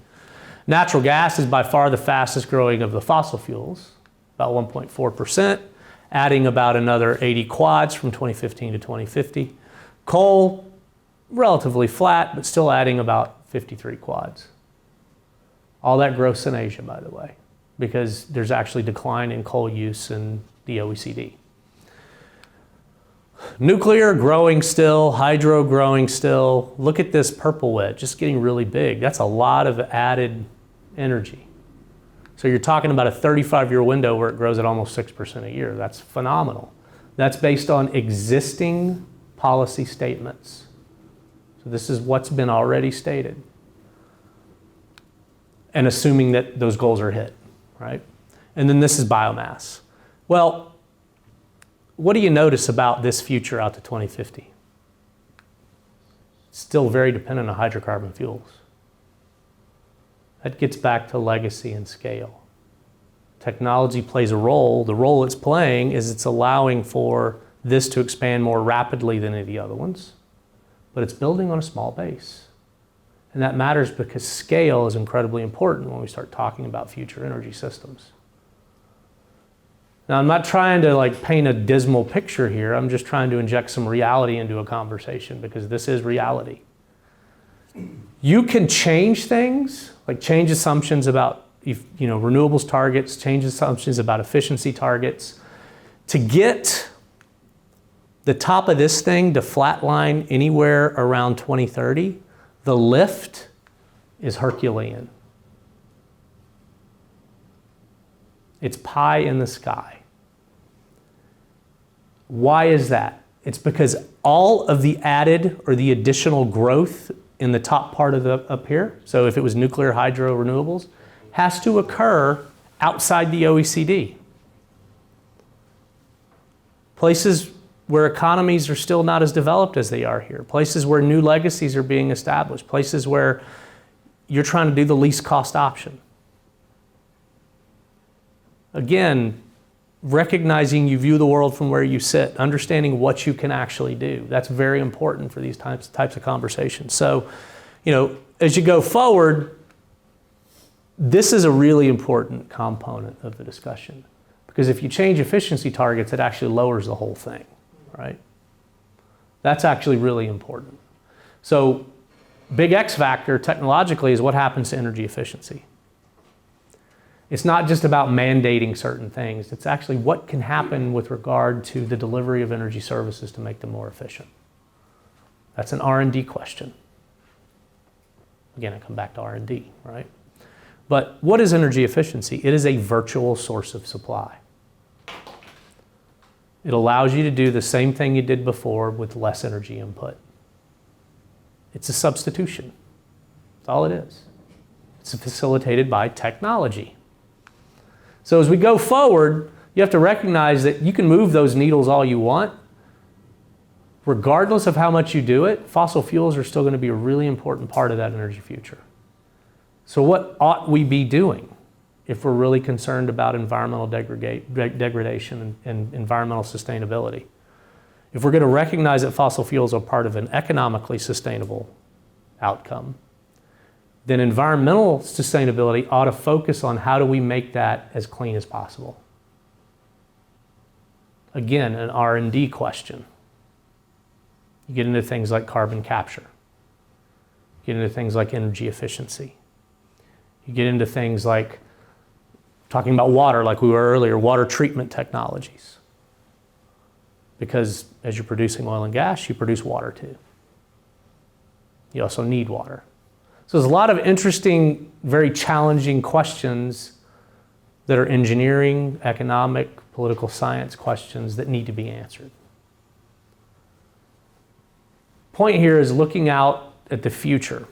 Natural gas is by far the fastest growing of the fossil fuels, about 1.4%, adding about another 80 quads from 2015 to 2050. Coal, relatively flat, but still adding about 53 quads. All that growth's in Asia, by the way, because there's actually decline in coal use in the OECD. Nuclear growing still, hydro growing still. Look at this purple wedge, just getting really big. That's a lot of added energy. So you're talking about a 35-year window where it grows at almost 6% a year. That's phenomenal. That's based on existing policy statements. So this is what's been already stated. And assuming that those goals are hit, right? And then this is biomass. Well, what do you notice about this future out to 2050? It's still very dependent on hydrocarbon fuels. That gets back to legacy and scale. Technology plays a role. The role it's playing is it's allowing for this to expand more rapidly than any of the other ones, but it's building on a small base. And that matters because scale is incredibly important when we start talking about future energy systems. Now, I'm not trying to paint a dismal picture here. I'm just trying to inject some reality into a conversation because this is reality. You can change things, like change assumptions about renewables targets, change assumptions about efficiency targets. To get the top of this thing to flatline anywhere around 2030, the lift is Herculean. It's pie in the sky. Why is that? It's because all of the added or the additional growth in the top part of up here, so if it was nuclear, hydro, renewables, has to occur outside the OECD. Places where economies are still not as developed as they are here, places where new legacies are being established, places where you're trying to do the least cost option. Again, recognizing you view the world from where you sit, understanding what you can actually do. That's very important for these types of conversations. So, as you go forward, this is a really important component of the discussion. Because if you change efficiency targets, it actually lowers the whole thing, right? That's actually really important. So, big X factor technologically is what happens to energy efficiency. It's not just about mandating certain things. It's actually what can happen with regard to the delivery of energy services to make them more efficient. That's an R&D question. Again, I come back to R&D, right? But what is energy efficiency? It is a virtual source of supply. It allows you to do the same thing you did before with less energy input. It's a substitution. That's all it is. It's facilitated by technology. So as we go forward, you have to recognize that you can move those needles all you want. Regardless of how much you do it, fossil fuels are still going to be a really important part of that energy future. So what ought we be doing if we're really concerned about environmental degradation and environmental sustainability? If we're going to recognize that fossil fuels are part of an economically sustainable outcome, then environmental sustainability ought to focus on how do we make that as clean as possible. Again, an R&D question. You get into things like carbon capture. You get into things like energy efficiency. You get into things like talking about water, like we were earlier, water treatment technologies. Because as you're producing oil and gas, you produce water too. You also need water. So there's a lot of interesting, very challenging questions that are engineering, economic, political science questions that need to be answered. Point here is looking out at the future.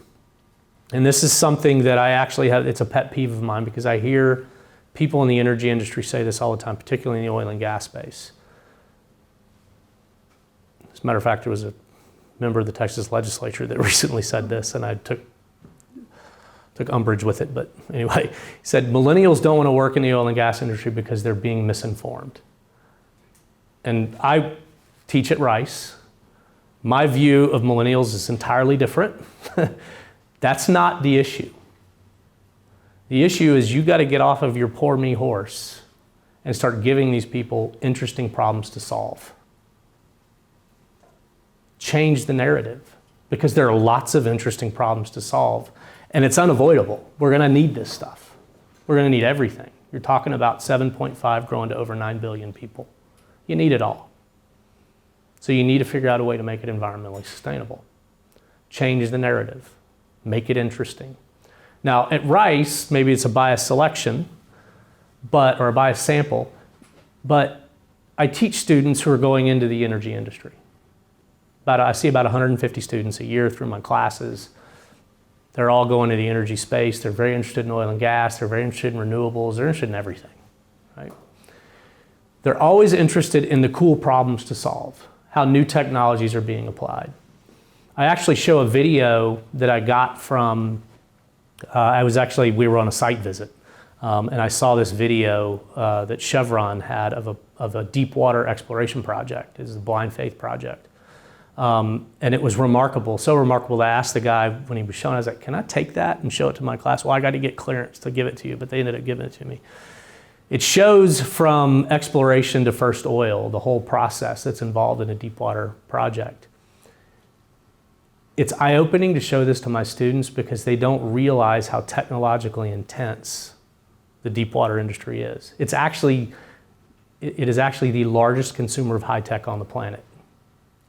And this is something that I actually have, it's a pet peeve of mine because I hear people in the energy industry say this all the time, particularly in the oil and gas space. As a matter of fact, there was a member of the Texas legislature that recently said this, and I took umbrage with it, but anyway, he said millennials don't want to work in the oil and gas industry because they're being misinformed. And I teach at Rice. My view of millennials is entirely different. That's not the issue. The issue is you got to get off of your poor me horse and start giving these people interesting problems to solve. Change the narrative because there are lots of interesting problems to solve. And it's unavoidable. We're going to need this stuff. We're going to need everything. You're talking about 7.5 growing to over 9 billion people. You need it all. So you need to figure out a way to make it environmentally sustainable. Change the narrative. Make it interesting. Now, at Rice, maybe it's a bias selection, or a bias sample, but I teach students who are going into the energy industry. I see about 150 students a year through my classes. They're all going to the energy space. They're very interested in oil and gas. They're very interested in renewables. They're interested in everything, right? They're always interested in the cool problems to solve, how new technologies are being applied. I actually show a video that I got from, we were on a site visit, and I saw this video that Chevron had of a deep water exploration project. This is a blind faith project. And it was remarkable, so remarkable that I asked the guy when he was showing, I was like, can I take that and show it to my class? Well, I got to get clearance to give it to you, but they ended up giving it to me. It shows from exploration to first oil, the whole process that's involved in a deep water project. It's eye-opening to show this to my students because they don't realize how technologically intense the deep water industry is. It is actually the largest consumer of high tech on the planet.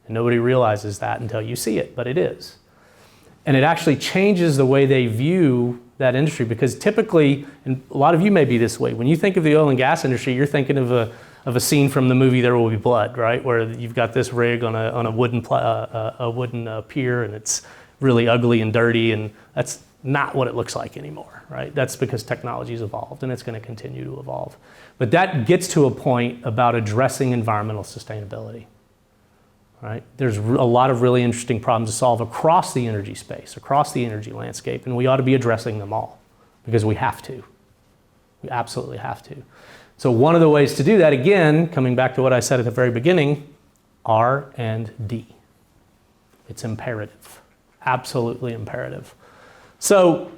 And nobody realizes that until you see it, but it is. And it actually changes the way they view that industry because typically, and a lot of you may be this way, when you think of the oil and gas industry, you're thinking of a scene from the movie There Will Be Blood, right? Where you've got this rig on a wooden pier and it's really ugly and dirty, and that's not what it looks like anymore, right? That's because technology's evolved and it's going to continue to evolve. But that gets to a point about addressing environmental sustainability. Right? There's a lot of really interesting problems to solve across the energy space, across the energy landscape, and we ought to be addressing them all because we have to. We absolutely have to. So one of the ways to do that, again, coming back to what I said at the very beginning, R&D. It's imperative, absolutely imperative. So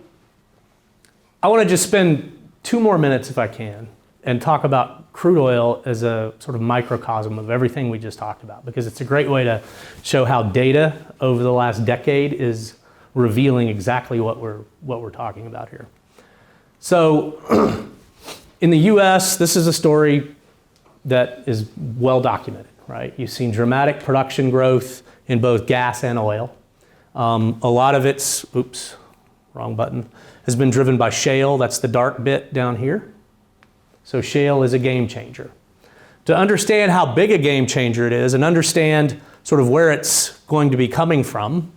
I want to just spend 2 more minutes, if I can, and talk about crude oil as a sort of microcosm of everything we just talked about, because it's a great way to show how data over the last decade is revealing exactly what we're talking about here. So in the US, this is a story that is well documented, right? You've seen dramatic production growth in both gas and oil. A lot of it's, wrong button, has been driven by shale. That's the dark bit down here. So shale is a game changer. To understand how big a game changer it is and understand sort of where it's going to be coming from,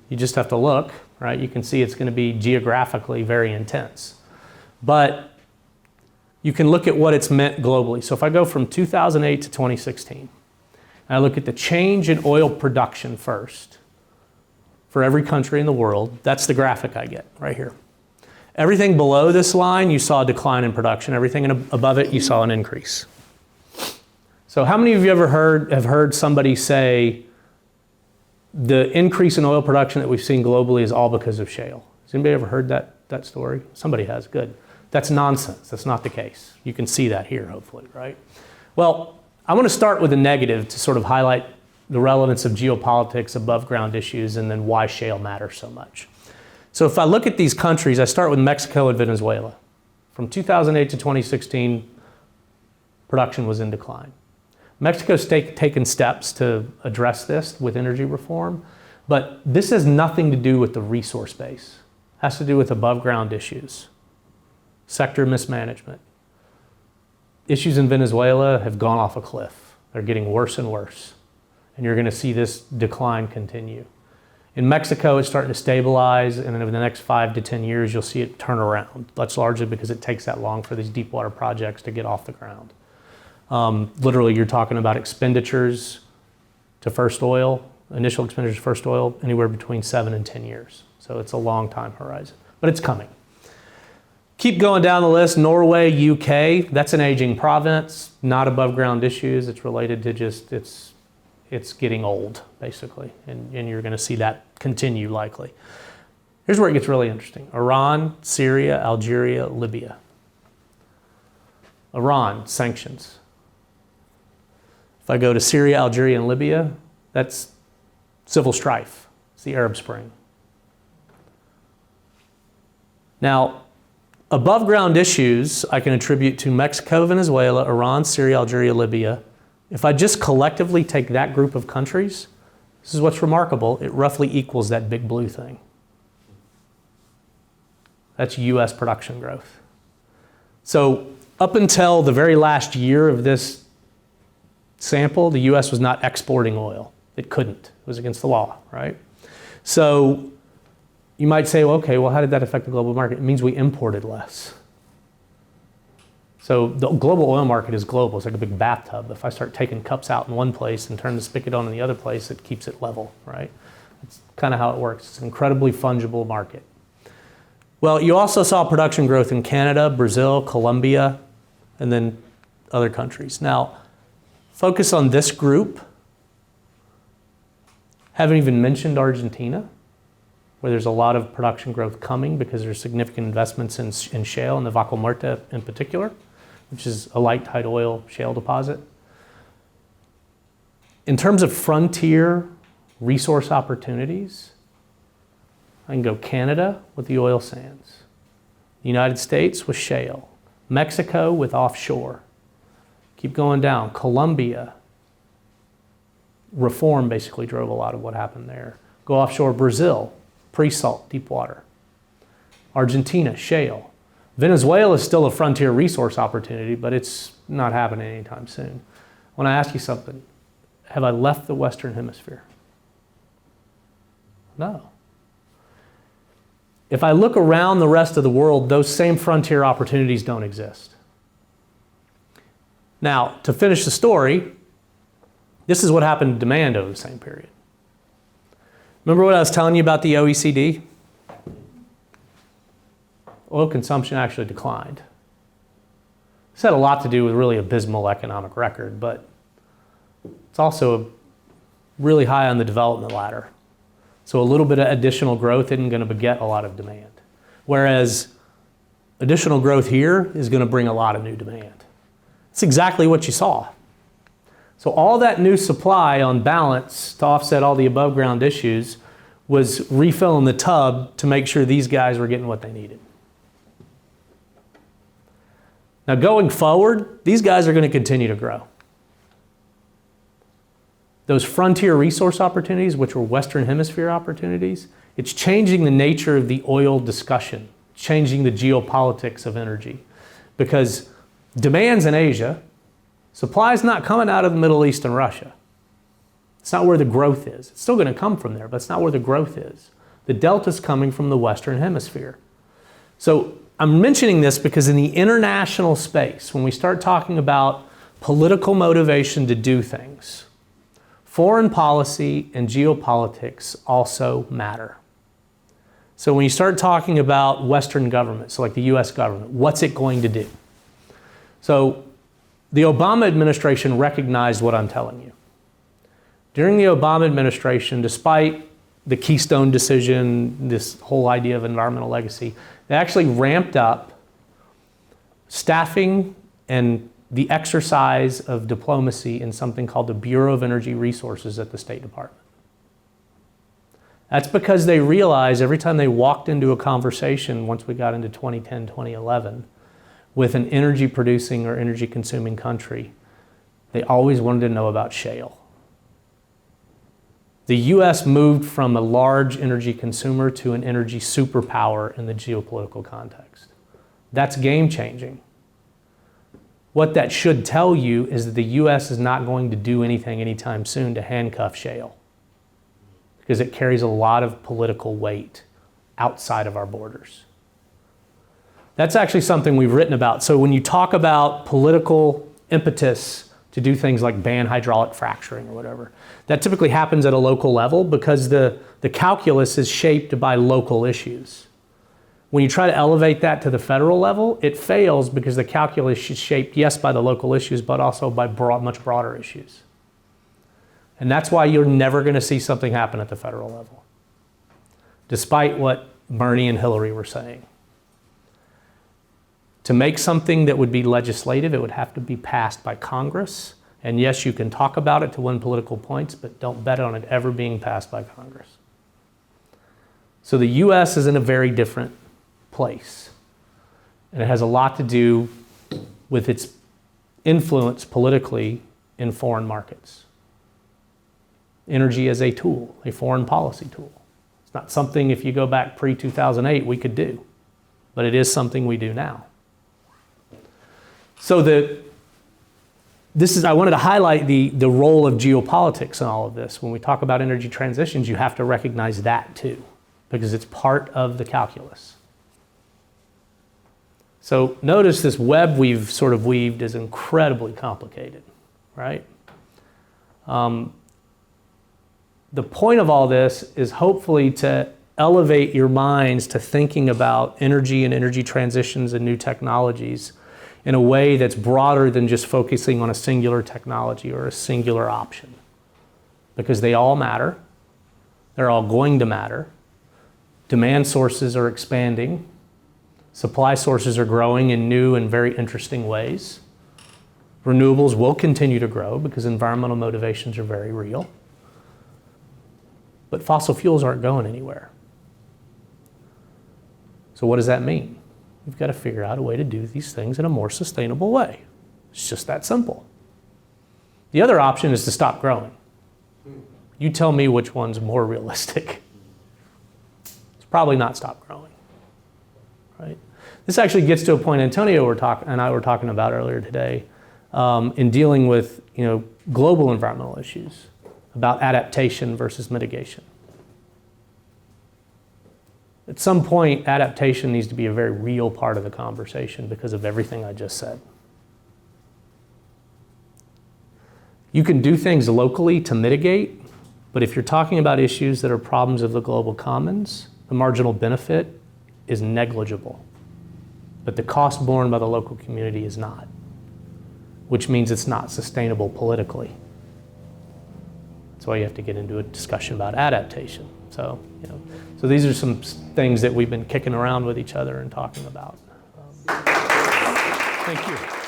you just have to look, right? You can see it's going to be geographically very intense. But you can look at what it's meant globally. So if I go from 2008 to 2016, and I look at the change in oil production first for every country in the world, that's the graphic I get right here. Everything below this line, you saw a decline in production. Everything above it, you saw an increase. So how many of you have heard somebody say the increase in oil production that we've seen globally is all because of shale? Has anybody ever heard that story? Somebody has, good. That's nonsense. That's not the case. You can see that here, hopefully, right? Well, I want to start with a negative to sort of highlight the relevance of geopolitics, above ground issues, and then why shale matters so much. So if I look at these countries, I start with Mexico and Venezuela. From 2008 to 2016, production was in decline. Mexico's taken steps to address this with energy reform, but this has nothing to do with the resource base. It has to do with above ground issues, sector mismanagement. Issues in Venezuela have gone off a cliff. They're getting worse and worse, and you're going to see this decline continue. In Mexico, it's starting to stabilize, and then over the next 5 to 10 years, you'll see it turn around. That's largely because it takes that long for these deep water projects to get off the ground. Literally, you're talking about expenditures to first oil, initial expenditures to first oil, anywhere between 7 and 10 years. So it's a long time horizon, but it's coming. Keep going down the list. Norway, UK, that's an aging province, not above ground issues. It's related to just, it's getting old, basically, and you're going to see that continue likely. Here's where it gets really interesting. Iran, Syria, Algeria, Libya. Iran, sanctions. If I go to Syria, Algeria, and Libya, that's civil strife. It's the Arab Spring. Now, above ground issues I can attribute to Mexico, Venezuela, Iran, Syria, Algeria, Libya. If I just collectively take that group of countries, this is what's remarkable, it roughly equals that big blue thing. That's US production growth. So up until the very last year of this sample, the US was not exporting oil. It couldn't. It was against the law, right? So you might say, well, okay, well, how did that affect the global market? It means we imported less. So the global oil market is global. It's like a big bathtub. If I start taking cups out in one place and turn the spigot on in the other place, it keeps it level, right? That's kind of how it works. It's an incredibly fungible market. Well, you also saw production growth in Canada, Brazil, Colombia, and then other countries. Now, focus on this group. Haven't even mentioned Argentina, where there's a lot of production growth coming because there's significant investments in shale, and the Vaca Muerta in particular, which is a light tight oil shale deposit. In terms of frontier resource opportunities, I can go Canada with the oil sands, the United States with shale, Mexico with offshore. Keep going down, Colombia. Reform basically drove a lot of what happened there. Go offshore, Brazil, pre-salt, deep water. Argentina, shale. Venezuela is still a frontier resource opportunity, but it's not happening anytime soon. I want to ask you something. Have I left the Western Hemisphere? No. If I look around the rest of the world, those same frontier opportunities don't exist. Now, to finish the story, this is what happened to demand over the same period. Remember what I was telling you about the OECD? Oil consumption actually declined. This had a lot to do with really abysmal economic record, but it's also really high on the development ladder. So a little bit of additional growth isn't going to beget a lot of demand. Whereas additional growth here is going to bring a lot of new demand. It's exactly what you saw. So all that new supply on balance to offset all the above ground issues was refilling the tub to make sure these guys were getting what they needed. Now going forward, these guys are going to continue to grow. Those frontier resource opportunities, which were Western Hemisphere opportunities, it's changing the nature of the oil discussion, changing the geopolitics of energy. Because demand's in Asia, supply's not coming out of the Middle East and Russia. It's not where the growth is. It's still going to come from there, but it's not where the growth is. The delta's coming from the Western Hemisphere. So I'm mentioning this because in the international space, when we start talking about political motivation to do things, foreign policy and geopolitics also matter. So when you start talking about Western governments, so like the US government, what's it going to do? So the Obama administration recognized what I'm telling you. During the Obama administration, despite the Keystone decision, this whole idea of environmental legacy, they actually ramped up staffing and the exercise of diplomacy in something called the Bureau of Energy Resources at the State Department. That's because they realized every time they walked into a conversation, once we got into 2010, 2011, with an energy producing or energy consuming country, they always wanted to know about shale. The US moved from a large energy consumer to an energy superpower in the geopolitical context. That's game changing. What that should tell you is that the US is not going to do anything anytime soon to handcuff shale, because it carries a lot of political weight outside of our borders. That's actually something we've written about. So when you talk about political impetus to do things like ban hydraulic fracturing or whatever, that typically happens at a local level because the calculus is shaped by local issues. When you try to elevate that to the federal level, it fails because the calculus is shaped, yes, by the local issues, but also by much broader issues. And that's why you're never going to see something happen at the federal level, despite what Bernie and Hillary were saying. To make something that would be legislative, it would have to be passed by Congress. And yes, you can talk about it to win political points, but don't bet on it ever being passed by Congress. So the US is in a very different place. And it has a lot to do with its influence politically in foreign markets. Energy as a tool, a foreign policy tool. It's not something, if you go back pre-2008, we could do, but it is something we do now. So I wanted to highlight the role of geopolitics in all of this. When we talk about energy transitions, you have to recognize that too, because it's part of the calculus. So notice this web we've sort of weaved is incredibly complicated, right? The point of all this is hopefully to elevate your minds to thinking about energy and energy transitions and new technologies in a way that's broader than just focusing on a singular technology or a singular option. Because they all matter. They're all going to matter. Demand sources are expanding. Supply sources are growing in new and very interesting ways. Renewables will continue to grow because environmental motivations are very real. But fossil fuels aren't going anywhere. So what does that mean? We've got to figure out a way to do these things in a more sustainable way. It's just that simple. The other option is to stop growing. You tell me which one's more realistic. It's probably not stop growing, right? This actually gets to a point Antonio and I were talking about earlier today in dealing with global environmental issues, about adaptation versus mitigation. At some point, adaptation needs to be a very real part of the conversation because of everything I just said. You can do things locally to mitigate, but if you're talking about issues that are problems of the global commons, the marginal benefit is negligible. But the cost borne by the local community is not, which means it's not sustainable politically. That's why you have to get into a discussion about adaptation. So these are some things that we've been kicking around with each other and talking about. Thank you.